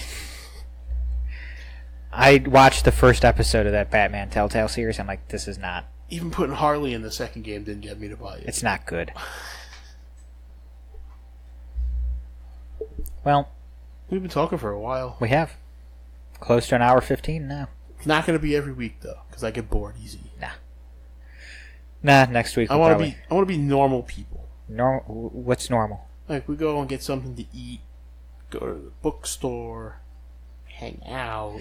Speaker 1: I watched the first episode of that Batman Telltale series. I'm like, this is not...
Speaker 2: Even putting Harley in the second game didn't get me to buy it.
Speaker 1: It's not good. Well...
Speaker 2: We've been talking for a while.
Speaker 1: We have. Close to an hour 15 now.
Speaker 2: It's not going to be every week, though, because I get bored easy.
Speaker 1: Nah, next week
Speaker 2: I want to be normal people.
Speaker 1: What's normal?
Speaker 2: Like, we go and get something to eat, go to the bookstore, hang out.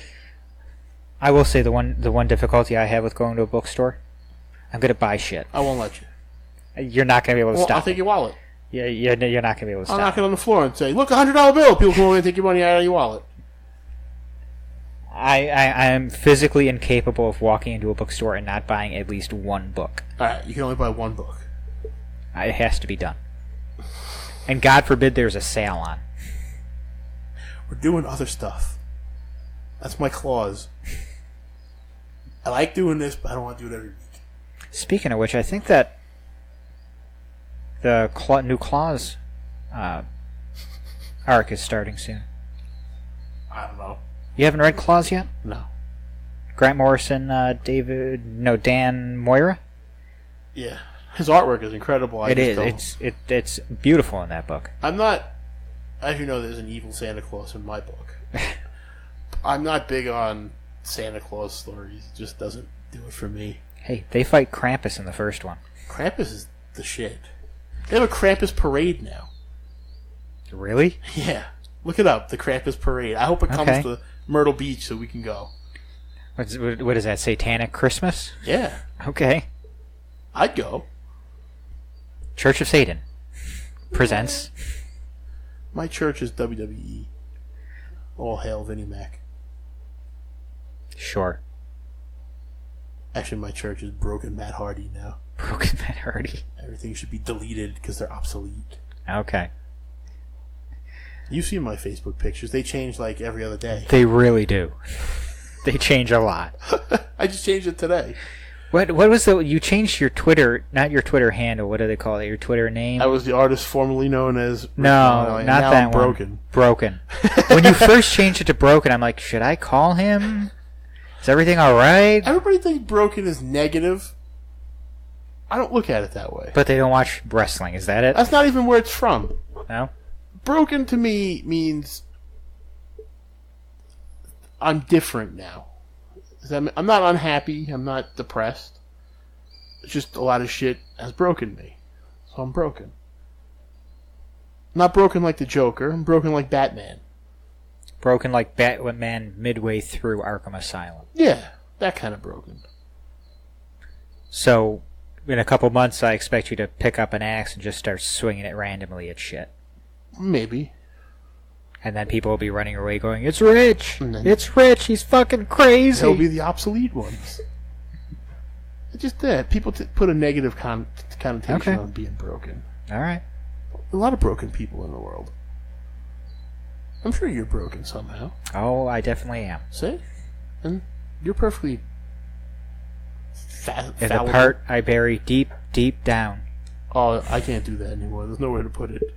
Speaker 1: I will say the one difficulty I have with going to a bookstore, I'm going to buy shit.
Speaker 2: I won't let you.
Speaker 1: You're not going to be able to stop.
Speaker 2: I'll take your wallet.
Speaker 1: Yeah, you're not going to be able to stop.
Speaker 2: I'll knock it on the floor and say, look, $100 bill. People come over and take your money out of your wallet.
Speaker 1: I am physically incapable of walking into a bookstore and not buying at least one book.
Speaker 2: Alright, you can only buy one book.
Speaker 1: It has to be done. And God forbid there's a sale on.
Speaker 2: We're doing other stuff. That's my clause. I like doing this, but I don't want to do it every week.
Speaker 1: Speaking of which, I think that the new Claws arc is starting soon.
Speaker 2: I don't know.
Speaker 1: You haven't read Claws yet?
Speaker 2: No.
Speaker 1: Grant Morrison, Dan Moira?
Speaker 2: Yeah. His artwork is incredible.
Speaker 1: It's beautiful in that book.
Speaker 2: I'm not... As you know, there's an evil Santa Claus in my book. I'm not big on Santa Claus stories. It just doesn't do it for me.
Speaker 1: Hey, they fight Krampus in the first one.
Speaker 2: Krampus is the shit. They have a Krampus parade now.
Speaker 1: Really?
Speaker 2: Yeah. Look it up, the Krampus parade. I hope it comes to Myrtle Beach so we can go.
Speaker 1: What is that, Satanic Christmas?
Speaker 2: Yeah.
Speaker 1: Okay.
Speaker 2: I'd go.
Speaker 1: Church of Satan presents.
Speaker 2: My church is WWE. All hail Vinnie Mac.
Speaker 1: Sure.
Speaker 2: Actually, my church is Broken Matt Hardy now.
Speaker 1: Broken Matt Hardy.
Speaker 2: Everything should be deleted because they're obsolete.
Speaker 1: Okay.
Speaker 2: You see my Facebook pictures. They change like every other day.
Speaker 1: They really do. They change a lot.
Speaker 2: I just changed it today.
Speaker 1: What was you changed your Twitter, not your Twitter handle, what do they call it, your Twitter name?
Speaker 2: I was the artist formerly known as...
Speaker 1: No, not that one.
Speaker 2: Broken.
Speaker 1: Broken. When you first changed it to Broken, I'm like, should I call him? Is everything alright?
Speaker 2: Everybody thinks Broken is negative. I don't look at it that way.
Speaker 1: But they don't watch wrestling, is that it?
Speaker 2: That's not even where it's from.
Speaker 1: No?
Speaker 2: Broken to me means I'm different now. I'm not unhappy. I'm not depressed. It's just a lot of shit has broken me. So I'm broken. I'm not broken like the Joker. I'm broken like Batman.
Speaker 1: Broken like Batman midway through Arkham Asylum.
Speaker 2: Yeah, that kind of broken.
Speaker 1: So, in a couple months, I expect you to pick up an axe and just start swinging it randomly at shit.
Speaker 2: Maybe.
Speaker 1: And then people will be running away going, it's Rich! It's Rich! He's fucking crazy!
Speaker 2: They'll be the obsolete ones. It's just that. People put a negative connotation on being broken.
Speaker 1: Alright.
Speaker 2: A lot of broken people in the world. I'm sure you're broken somehow.
Speaker 1: Oh, I definitely am.
Speaker 2: See? And you're perfectly
Speaker 1: in the part I bury deep, deep down.
Speaker 2: Oh, I can't do that anymore. There's nowhere to put it.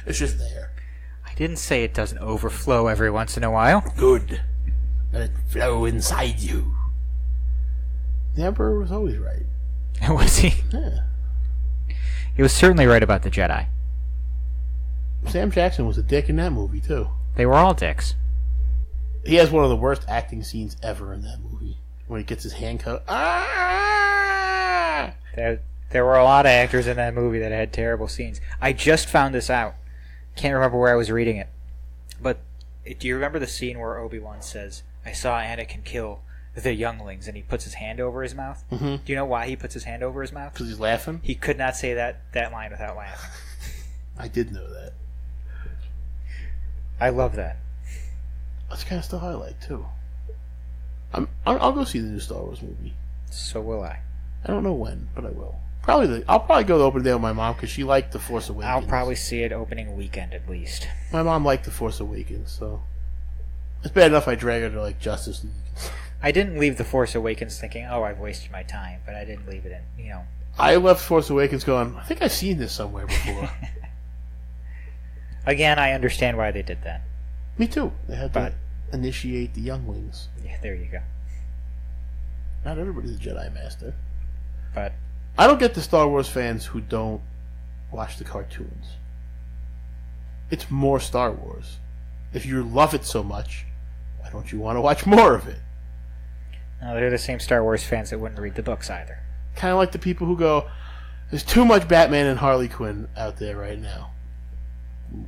Speaker 2: It's just there.
Speaker 1: I didn't say it doesn't overflow every once in a while.
Speaker 2: Good. Let it flow inside you. The Emperor was always right.
Speaker 1: Was he?
Speaker 2: Yeah.
Speaker 1: He was certainly right about the Jedi.
Speaker 2: Sam Jackson was a dick in that movie, too.
Speaker 1: They were all dicks.
Speaker 2: He has one of the worst acting scenes ever in that movie. When he gets his hand cut. Ah!
Speaker 1: There were a lot of actors in that movie that had terrible scenes. I just found this out. Can't remember where I was reading it. But do you remember the scene where Obi-Wan says, I saw Anakin kill the younglings, and he puts his hand over his mouth?
Speaker 2: Mm-hmm.
Speaker 1: Do you know why he puts his hand over his mouth?
Speaker 2: Because he's laughing?
Speaker 1: He could not say that line without laughing.
Speaker 2: I did know that.
Speaker 1: I love that.
Speaker 2: That's the kind of stuff I like, too. I'll go see the new Star Wars movie.
Speaker 1: So will I.
Speaker 2: I don't know when, but I will. I'll probably go to open day with my mom because she liked The Force Awakens.
Speaker 1: I'll probably see it opening weekend at least.
Speaker 2: My mom liked The Force Awakens, so it's bad enough I drag her to like Justice League.
Speaker 1: I didn't leave The Force Awakens thinking, oh, I've wasted my time, but I didn't leave it in,
Speaker 2: I left Force Awakens going, I think I've seen this somewhere before.
Speaker 1: Again, I understand why they did that.
Speaker 2: Me too. They had to initiate the younglings.
Speaker 1: Yeah, there you go.
Speaker 2: Not everybody's a Jedi Master.
Speaker 1: But
Speaker 2: I don't get the Star Wars fans who don't watch the cartoons. It's more Star Wars. If you love it so much, why don't you want to watch more of it?
Speaker 1: No, they're the same Star Wars fans that wouldn't read the books either.
Speaker 2: Kind of like the people who go, there's too much Batman and Harley Quinn out there right now.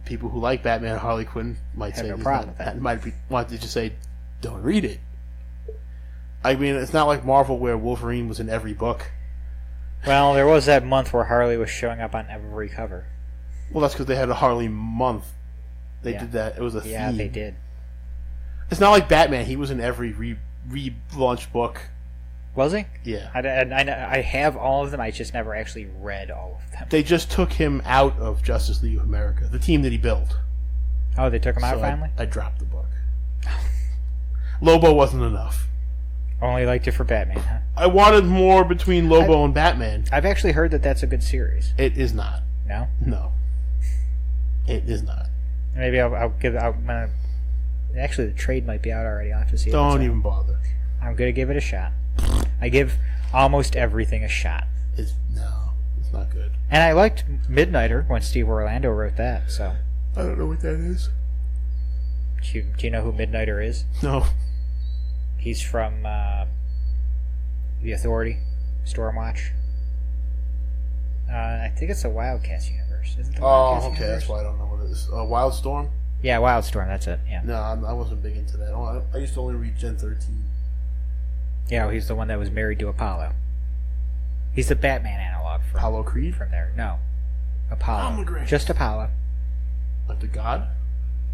Speaker 2: People who like Batman and Harley Quinn might
Speaker 1: have
Speaker 2: say
Speaker 1: no problem with that.
Speaker 2: Might want to just say, don't read it. I mean, it's not like Marvel where Wolverine was in every book.
Speaker 1: Well, there was that month where Harley was showing up on every cover.
Speaker 2: Well, that's because they had a Harley month. They did that. It was a theme.
Speaker 1: Yeah, they did.
Speaker 2: It's not like Batman. He was in every relaunched book.
Speaker 1: Was he?
Speaker 2: Yeah.
Speaker 1: I have all of them. I just never actually read all of them.
Speaker 2: They just took him out of Justice League of America, the team that he built.
Speaker 1: Oh, they took him out finally?
Speaker 2: I dropped the book. Lobo wasn't enough.
Speaker 1: Only liked it for Batman, huh?
Speaker 2: I wanted more between Lobo and Batman.
Speaker 1: I've actually heard that that's a good series.
Speaker 2: It is not.
Speaker 1: No?
Speaker 2: No. It is not.
Speaker 1: Maybe I'm gonna... Actually, the trade might be out already. I'll have to see.
Speaker 2: Don't even bother.
Speaker 1: I'm gonna give it a shot. I give almost everything a shot.
Speaker 2: It's not good.
Speaker 1: And I liked Midnighter when Steve Orlando wrote that, so...
Speaker 2: I don't know what that is.
Speaker 1: Do you know who Midnighter is?
Speaker 2: No.
Speaker 1: He's from The Authority, Stormwatch. I think it's a Wildcats universe. Isn't it?
Speaker 2: Oh, okay. That's why I don't know what it is. Wildstorm?
Speaker 1: Yeah, Wildstorm. That's it. Yeah.
Speaker 2: No, I wasn't big into that. I used to only read Gen 13.
Speaker 1: Yeah, he's the one that was married to Apollo. He's the Batman analog from
Speaker 2: Apollo Creed?
Speaker 1: From there. No. Apollo. Just Apollo.
Speaker 2: Like the god?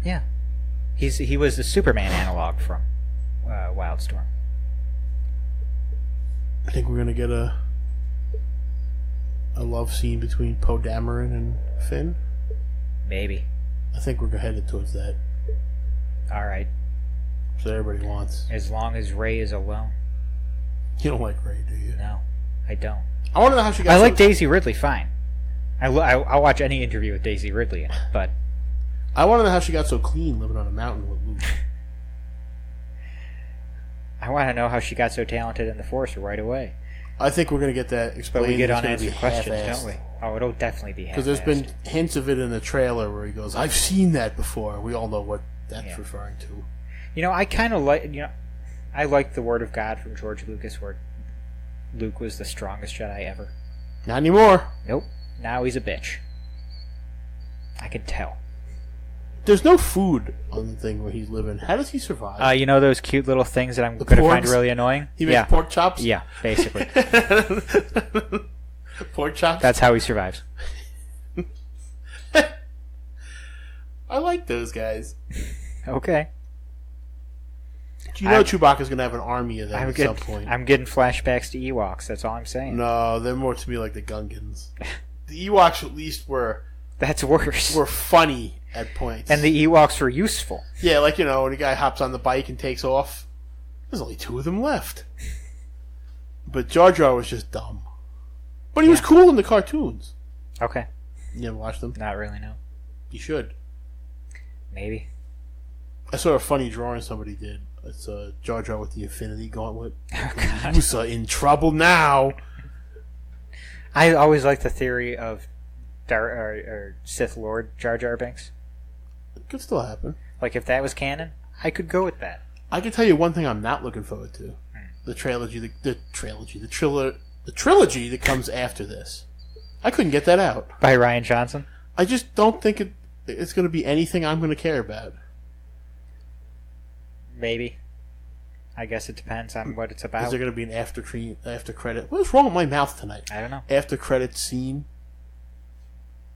Speaker 1: Yeah. He was the Superman analog from Wildstorm.
Speaker 2: I think we're gonna get a love scene between Poe Dameron and Finn.
Speaker 1: Maybe.
Speaker 2: I think we're headed towards that.
Speaker 1: All right.
Speaker 2: So everybody wants.
Speaker 1: As long as Rey is alone.
Speaker 2: You don't like Rey, do you?
Speaker 1: No, I don't.
Speaker 2: I want to know how she got.
Speaker 1: I like Daisy Ridley fine. I'll watch any interview with Daisy Ridley in it, but
Speaker 2: I want to know how she got so clean living on a mountain with Luke.
Speaker 1: I want to know how she got so talented in the Force right away.
Speaker 2: I think we're going to get that explained.
Speaker 1: But we get unanswered questions, don't we? Oh, it'll definitely be
Speaker 2: because there's been hints of it in the trailer where he goes, "I've seen that before." We all know what that's referring to.
Speaker 1: You know, I kind of like I like the Word of God from George Lucas, where Luke was the strongest Jedi ever.
Speaker 2: Not anymore.
Speaker 1: Nope. Now he's a bitch. I can tell.
Speaker 2: There's no food on the thing where he's living. How does he survive?
Speaker 1: You know those cute little things that I'm going to find really annoying?
Speaker 2: He makes pork chops?
Speaker 1: Yeah, basically.
Speaker 2: Pork chops?
Speaker 1: That's how he survives.
Speaker 2: I like those guys.
Speaker 1: Okay.
Speaker 2: Do you know Chewbacca's going to have an army of them at some point?
Speaker 1: I'm getting flashbacks to Ewoks, that's all I'm saying.
Speaker 2: No, they're more to me like the Gungans. The Ewoks at least were...
Speaker 1: That's worse.
Speaker 2: Were funny at points.
Speaker 1: And the Ewoks were useful.
Speaker 2: Yeah, like, when a guy hops on the bike and takes off, there's only 2 of them left. But Jar Jar was just dumb. But he was cool in the cartoons.
Speaker 1: Okay.
Speaker 2: You ever watched them?
Speaker 1: Not really, no.
Speaker 2: You should.
Speaker 1: Maybe.
Speaker 2: I saw a funny drawing somebody did. It's Jar Jar with the Infinity Gauntlet.
Speaker 1: Oh, God.
Speaker 2: Musa in trouble now.
Speaker 1: I always liked the theory of or Sith Lord Jar Jar Binks.
Speaker 2: It could still happen.
Speaker 1: Like, if that was canon, I could go with that.
Speaker 2: I can tell you one thing I'm not looking forward to. The trilogy that comes after this. I couldn't get that out.
Speaker 1: By Ryan Johnson?
Speaker 2: I just don't think it's going to be anything I'm going to care about.
Speaker 1: Maybe. I guess it depends on what it's about.
Speaker 2: Is there going to be an after credit? What is wrong with my mouth tonight?
Speaker 1: I don't know.
Speaker 2: After credit scene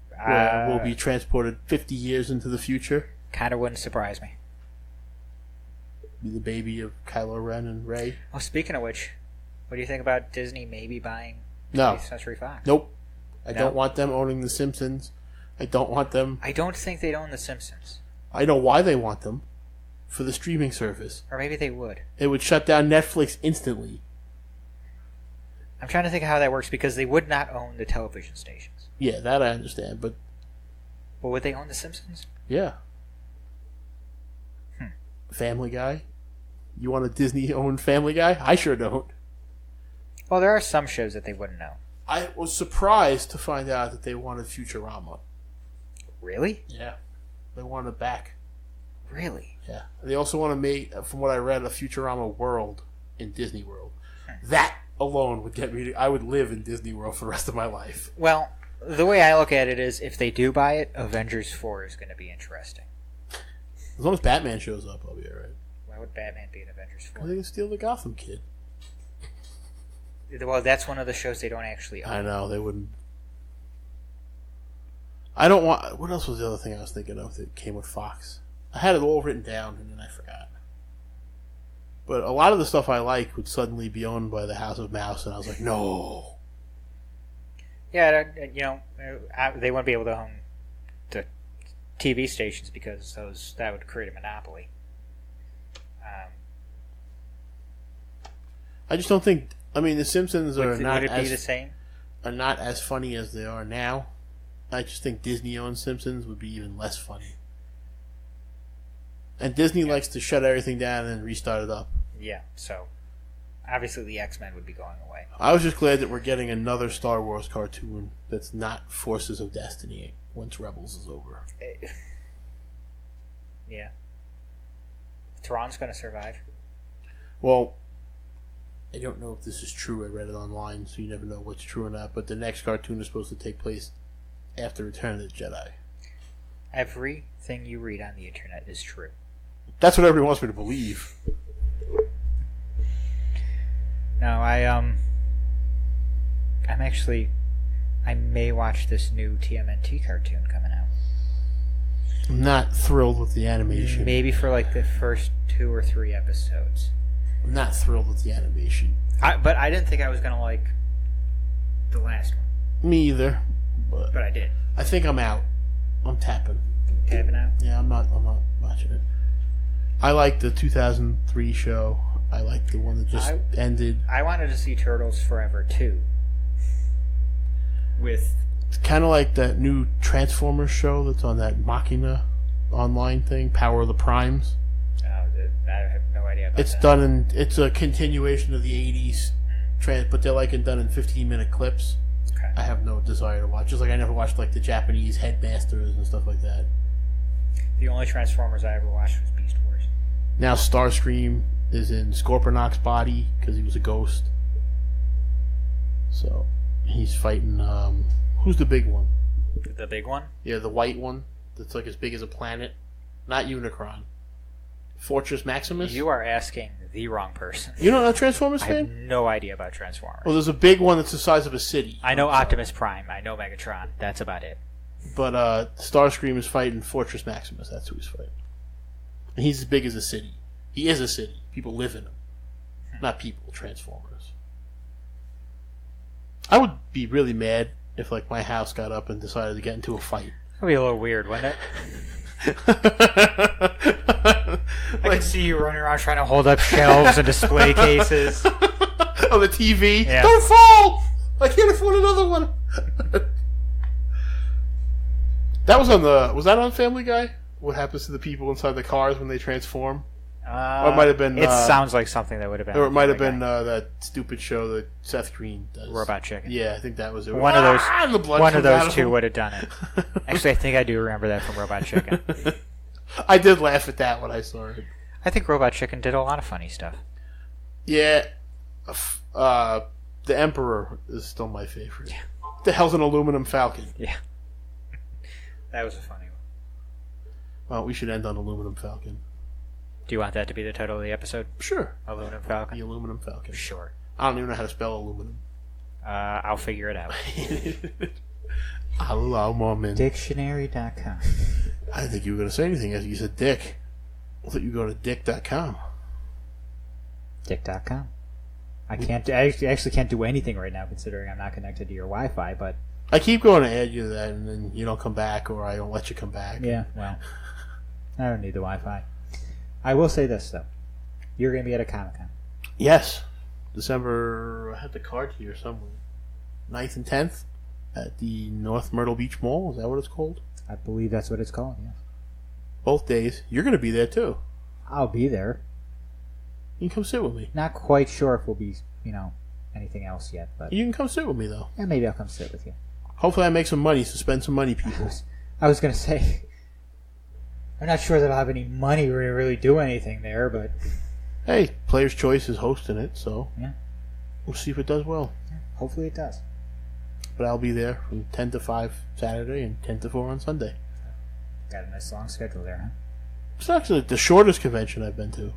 Speaker 2: where we'll be transported 50 years into the future.
Speaker 1: Kind of wouldn't surprise me.
Speaker 2: Be the baby of Kylo Ren and Rey.
Speaker 1: Oh, speaking of which, what do you think about Disney maybe buying 20th Century Fox?
Speaker 2: Nope. I don't want them owning The Simpsons. I don't want them...
Speaker 1: I don't think they'd own The Simpsons.
Speaker 2: I know why they want them. For the streaming service.
Speaker 1: Or maybe they would.
Speaker 2: It would shut down Netflix instantly.
Speaker 1: I'm trying to think of how that works because they would not own the television stations.
Speaker 2: Yeah, that I understand, but...
Speaker 1: Well, would they own The Simpsons?
Speaker 2: Yeah. Family Guy? You want a Disney-owned Family Guy? I sure don't.
Speaker 1: Well, there are some shows that they wouldn't own.
Speaker 2: I was surprised to find out that they wanted Futurama.
Speaker 1: Really?
Speaker 2: Yeah. They wanted it back.
Speaker 1: Really?
Speaker 2: Yeah. They also want to make, from what I read, a Futurama world in Disney World. That alone would get me to... I would live in Disney World for the rest of my life.
Speaker 1: Well, the way I look at it is, if they do buy it, Avengers 4 is going to be interesting.
Speaker 2: As long as Batman shows up, I'll be alright.
Speaker 1: Why would Batman be in Avengers 4?
Speaker 2: They can steal the Gotham kid.
Speaker 1: Well, that's one of the shows they don't actually own.
Speaker 2: I know, they wouldn't. I don't want... What else was the other thing I was thinking of that came with Fox? I had it all written down, and then I forgot. But a lot of the stuff I like would suddenly be owned by the House of Mouse, and I was like, no.
Speaker 1: Yeah, they wouldn't be able to own the TV stations because that would create a monopoly.
Speaker 2: I just don't think... I mean, The Simpsons are not
Speaker 1: would it be the same?
Speaker 2: Are not as funny as they are now. I just think Disney-owned Simpsons would be even less funny. And Disney likes to shut everything down and then restart it up.
Speaker 1: Yeah, so obviously the X-Men would be going away.
Speaker 2: I was just glad that we're getting another Star Wars cartoon that's not Forces of Destiny once Rebels is over.
Speaker 1: Yeah. Thrawn's going to survive.
Speaker 2: Well, I don't know if this is true. I read it online, so you never know what's true or not. But the next cartoon is supposed to take place after Return of the Jedi.
Speaker 1: Everything you read on the internet is true.
Speaker 2: That's what everyone wants me to believe.
Speaker 1: No, I may watch this new TMNT cartoon coming out.
Speaker 2: I'm not thrilled with the animation.
Speaker 1: Maybe for like the first 2 or 3 episodes.
Speaker 2: I'm not thrilled with the animation.
Speaker 1: But I didn't think I was going to like the last one.
Speaker 2: Me either. But
Speaker 1: I did.
Speaker 2: I think I'm out. I'm tapping.
Speaker 1: Tapping out?
Speaker 2: Yeah, I'm not watching it. I like the 2003 show. I like the one that just ended.
Speaker 1: I wanted to see Turtles Forever 2. It's
Speaker 2: kind of like that new Transformers show that's on that Machina online thing, Power of the Primes.
Speaker 1: I have no idea about
Speaker 2: that. It's a continuation of the 80s, but they're done in 15-minute clips.
Speaker 1: Okay.
Speaker 2: I have no desire to watch. Just like I never watched the Japanese Headmasters and stuff like that.
Speaker 1: The only Transformers I ever watched was Beast Wars.
Speaker 2: Now Starscream is in Scorponok's body because he was a ghost. So he's fighting. Who's the big one?
Speaker 1: The big one?
Speaker 2: Yeah, the white one that's like as big as a planet. Not Unicron. Fortress Maximus?
Speaker 1: You are asking the wrong person.
Speaker 2: You don't know Transformers fan?
Speaker 1: I have no idea about Transformers.
Speaker 2: Well, there's a big one that's the size of a city.
Speaker 1: I know Optimus Prime. I know Megatron. That's about it.
Speaker 2: But Starscream is fighting Fortress Maximus. That's who he's fighting. And he's as big as a city. He is a city. People live in him. Not people, Transformers. I would be really mad if my house got up and decided to get into a fight.
Speaker 1: That would be a little weird, wouldn't it? I can see you running around trying to hold up shelves and display cases.
Speaker 2: On the TV?
Speaker 1: Yeah.
Speaker 2: Don't fall! I can't afford another one! That was on was that on Family Guy? What happens to the people inside the cars when they transform? Or it might have been.
Speaker 1: It sounds like something that would have been.
Speaker 2: Or it might have been that stupid show that Seth Green does.
Speaker 1: Robot Chicken.
Speaker 2: Yeah, I think that was it.
Speaker 1: One of those two
Speaker 2: him.
Speaker 1: would have done it. Actually, I think I do remember that from Robot Chicken.
Speaker 2: I did laugh at that when I saw it.
Speaker 1: I think Robot Chicken did a lot of funny stuff.
Speaker 2: Yeah. The Emperor is still my favorite. Yeah. What the hell's an aluminum falcon?
Speaker 1: Yeah. That was a funny one.
Speaker 2: Well, we should end on aluminum falcon.
Speaker 1: Do you want that to be the title of the episode?
Speaker 2: Sure.
Speaker 1: Aluminum Falcon?
Speaker 2: The aluminum falcon.
Speaker 1: Sure.
Speaker 2: I don't even know how to spell aluminum.
Speaker 1: I'll figure it out.
Speaker 2: Aluminum.
Speaker 1: Dictionary.com.
Speaker 2: I didn't think you were going to say anything as you said dick. I thought you were going to dick.com.
Speaker 1: Dick.com. I actually can't do anything right now considering I'm not connected to your Wi-Fi, but...
Speaker 2: I keep going to add you to that and then you don't come back or I don't let you come back.
Speaker 1: Yeah, well, I don't need the Wi-Fi. I will say this, though. You're going to be at a Comic-Con.
Speaker 2: Yes. December... I had the card here somewhere. 9th and 10th at the North Myrtle Beach Mall. Is that what it's called?
Speaker 1: I believe that's what it's called, yes.
Speaker 2: Both days. You're going to be there, too.
Speaker 1: I'll be there.
Speaker 2: You can come sit with me.
Speaker 1: Not quite sure if we'll be, anything else yet, but...
Speaker 2: You can come sit with me, though.
Speaker 1: Yeah, maybe I'll come sit with you.
Speaker 2: Hopefully I make some money, so spend some money, people.
Speaker 1: I was going to say... I'm not sure that I'll have any money to really do anything there, but...
Speaker 2: Hey, Player's Choice is hosting it, so...
Speaker 1: Yeah.
Speaker 2: We'll see if it does well.
Speaker 1: Yeah, hopefully it does.
Speaker 2: But I'll be there from 10 to 5 Saturday and 10 to 4 on Sunday.
Speaker 1: Got a nice long schedule there, huh?
Speaker 2: It's actually the shortest convention I've been to.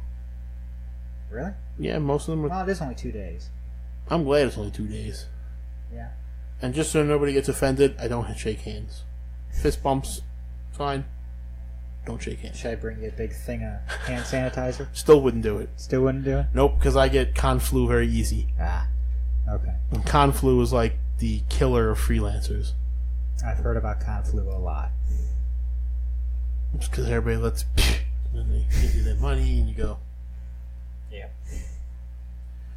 Speaker 1: Really?
Speaker 2: Yeah, most of them are...
Speaker 1: Well, it is only 2 days.
Speaker 2: I'm glad it's only 2 days.
Speaker 1: Yeah.
Speaker 2: And just so nobody gets offended, I don't shake hands. Fist bumps, fine. Don't shake hands.
Speaker 1: Should I bring you a big thing of hand sanitizer?
Speaker 2: Still wouldn't do it.
Speaker 1: Still wouldn't do it?
Speaker 2: Nope, because I get con flu very easy.
Speaker 1: Ah, okay.
Speaker 2: And con flu is like the killer of freelancers.
Speaker 1: I've heard about con flu a lot.
Speaker 2: It's because everybody lets... And then they give you their money and you go...
Speaker 1: Yeah.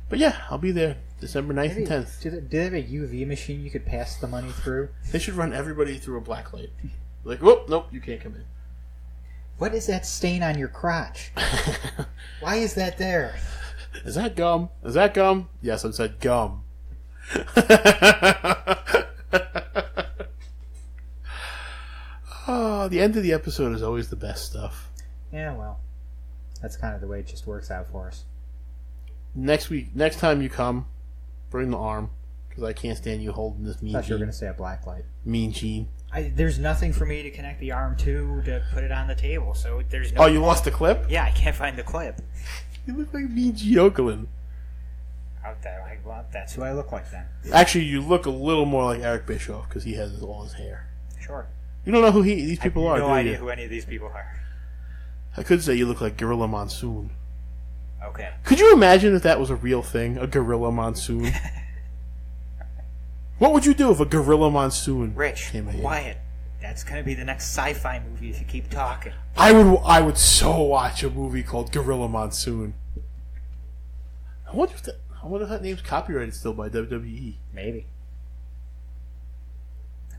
Speaker 2: But yeah, I'll be there December 9th and 10th.
Speaker 1: Do they have a UV machine you could pass the money through?
Speaker 2: They should run everybody through a black light. Like, whoop, nope, you can't come in.
Speaker 1: What is that stain on your crotch? Why is that there?
Speaker 2: Is that gum? Is that gum? Yes, I said gum. Oh, the end of the episode is always the best stuff.
Speaker 1: Yeah, well, that's kind of the way it just works out for us.
Speaker 2: Next time you come, bring the arm, because I can't stand you holding this mean.
Speaker 1: I thought you were going to say a black light.
Speaker 2: Mean Gene.
Speaker 1: There's nothing for me to connect the arm to put it on the table, so there's no...
Speaker 2: Oh, you lost the clip?
Speaker 1: Yeah, I can't find the clip.
Speaker 2: You look like Mean Gene Okerlund.
Speaker 1: Out there, well, that's who I look like then.
Speaker 2: Actually, you look a little more like Eric Bischoff, because he has all his hair.
Speaker 1: Sure.
Speaker 2: You don't know who these people are,
Speaker 1: I have no
Speaker 2: do
Speaker 1: idea
Speaker 2: you?
Speaker 1: who any of these people are.
Speaker 2: I could say you look like Gorilla Monsoon.
Speaker 1: Okay.
Speaker 2: Could you imagine if that was a real thing, a Gorilla Monsoon? What would you do if a Gorilla Monsoon came in?
Speaker 1: Quiet. That's going to be the next sci-fi movie if you keep talking.
Speaker 2: I would so watch a movie called Gorilla Monsoon. I wonder if that name's copyrighted still by WWE.
Speaker 1: Maybe.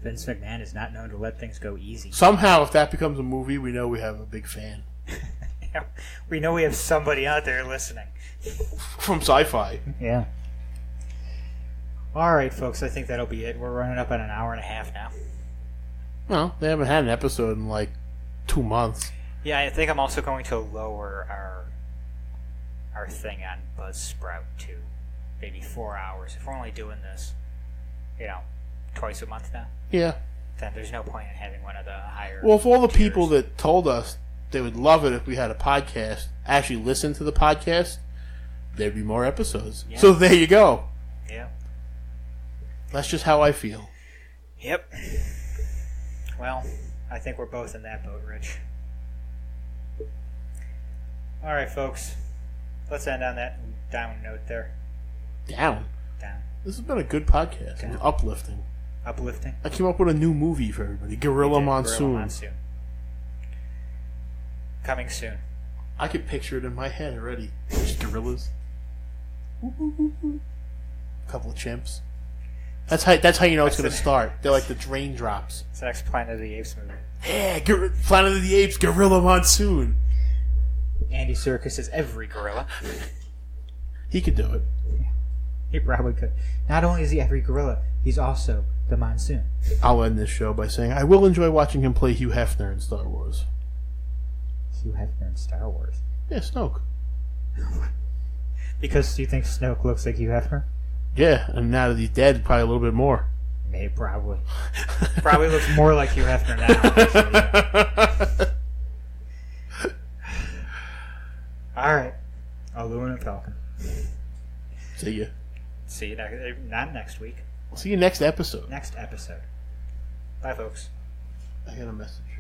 Speaker 1: Vince McMahon is not known to let things go easy.
Speaker 2: Somehow, if that becomes a movie, we know we have a big fan.
Speaker 1: We know we have somebody out there listening.
Speaker 2: From sci-fi.
Speaker 1: Yeah. All right, folks, I think that'll be it. We're running up on an hour and a half now.
Speaker 2: Well, they haven't had an episode in like 2 months.
Speaker 1: Yeah, I think I'm also going to lower our thing on Buzzsprout to maybe 4 hours. If we're only doing this, twice a month now.
Speaker 2: Yeah.
Speaker 1: Then there's no point in having one of the higher...
Speaker 2: Well, if all the
Speaker 1: tiers.
Speaker 2: people that told us they would love it if we had a podcast actually listen to the podcast, there'd be more episodes. Yeah. So there you go.
Speaker 1: Yeah.
Speaker 2: That's just how I feel.
Speaker 1: Yep. Well, I think we're both in that boat, Rich. All right, folks. Let's end on that down note there.
Speaker 2: Down?
Speaker 1: Down.
Speaker 2: This has been a good podcast. Down. Uplifting.
Speaker 1: Uplifting?
Speaker 2: I came up with a new movie for everybody. Gorilla Monsoon.
Speaker 1: Gorilla Monsoon. Coming soon.
Speaker 2: I could picture it in my head already. Just gorillas. A couple of chimps. That's how you know it's going to start. They're like the raindrops.
Speaker 1: It's the next Planet of the Apes movie.
Speaker 2: Yeah, Planet of the Apes, Gorilla Monsoon.
Speaker 1: Andy Serkis is every gorilla.
Speaker 2: He could do it.
Speaker 1: He probably could. Not only is he every gorilla, he's also the monsoon.
Speaker 2: I'll end this show by saying I will enjoy watching him play Hugh Hefner in Star Wars.
Speaker 1: Hugh Hefner in Star Wars?
Speaker 2: Yeah, Snoke.
Speaker 1: Because you think Snoke looks like Hugh Hefner?
Speaker 2: Yeah, and now that he's dead, probably a little bit more.
Speaker 1: Maybe, probably. Probably looks more like Hugh Hefner now, actually. Alright. Alu and Falcon.
Speaker 2: See ya.
Speaker 1: See you not next week.
Speaker 2: See you next episode.
Speaker 1: Next episode. Bye, folks.
Speaker 2: I got a message.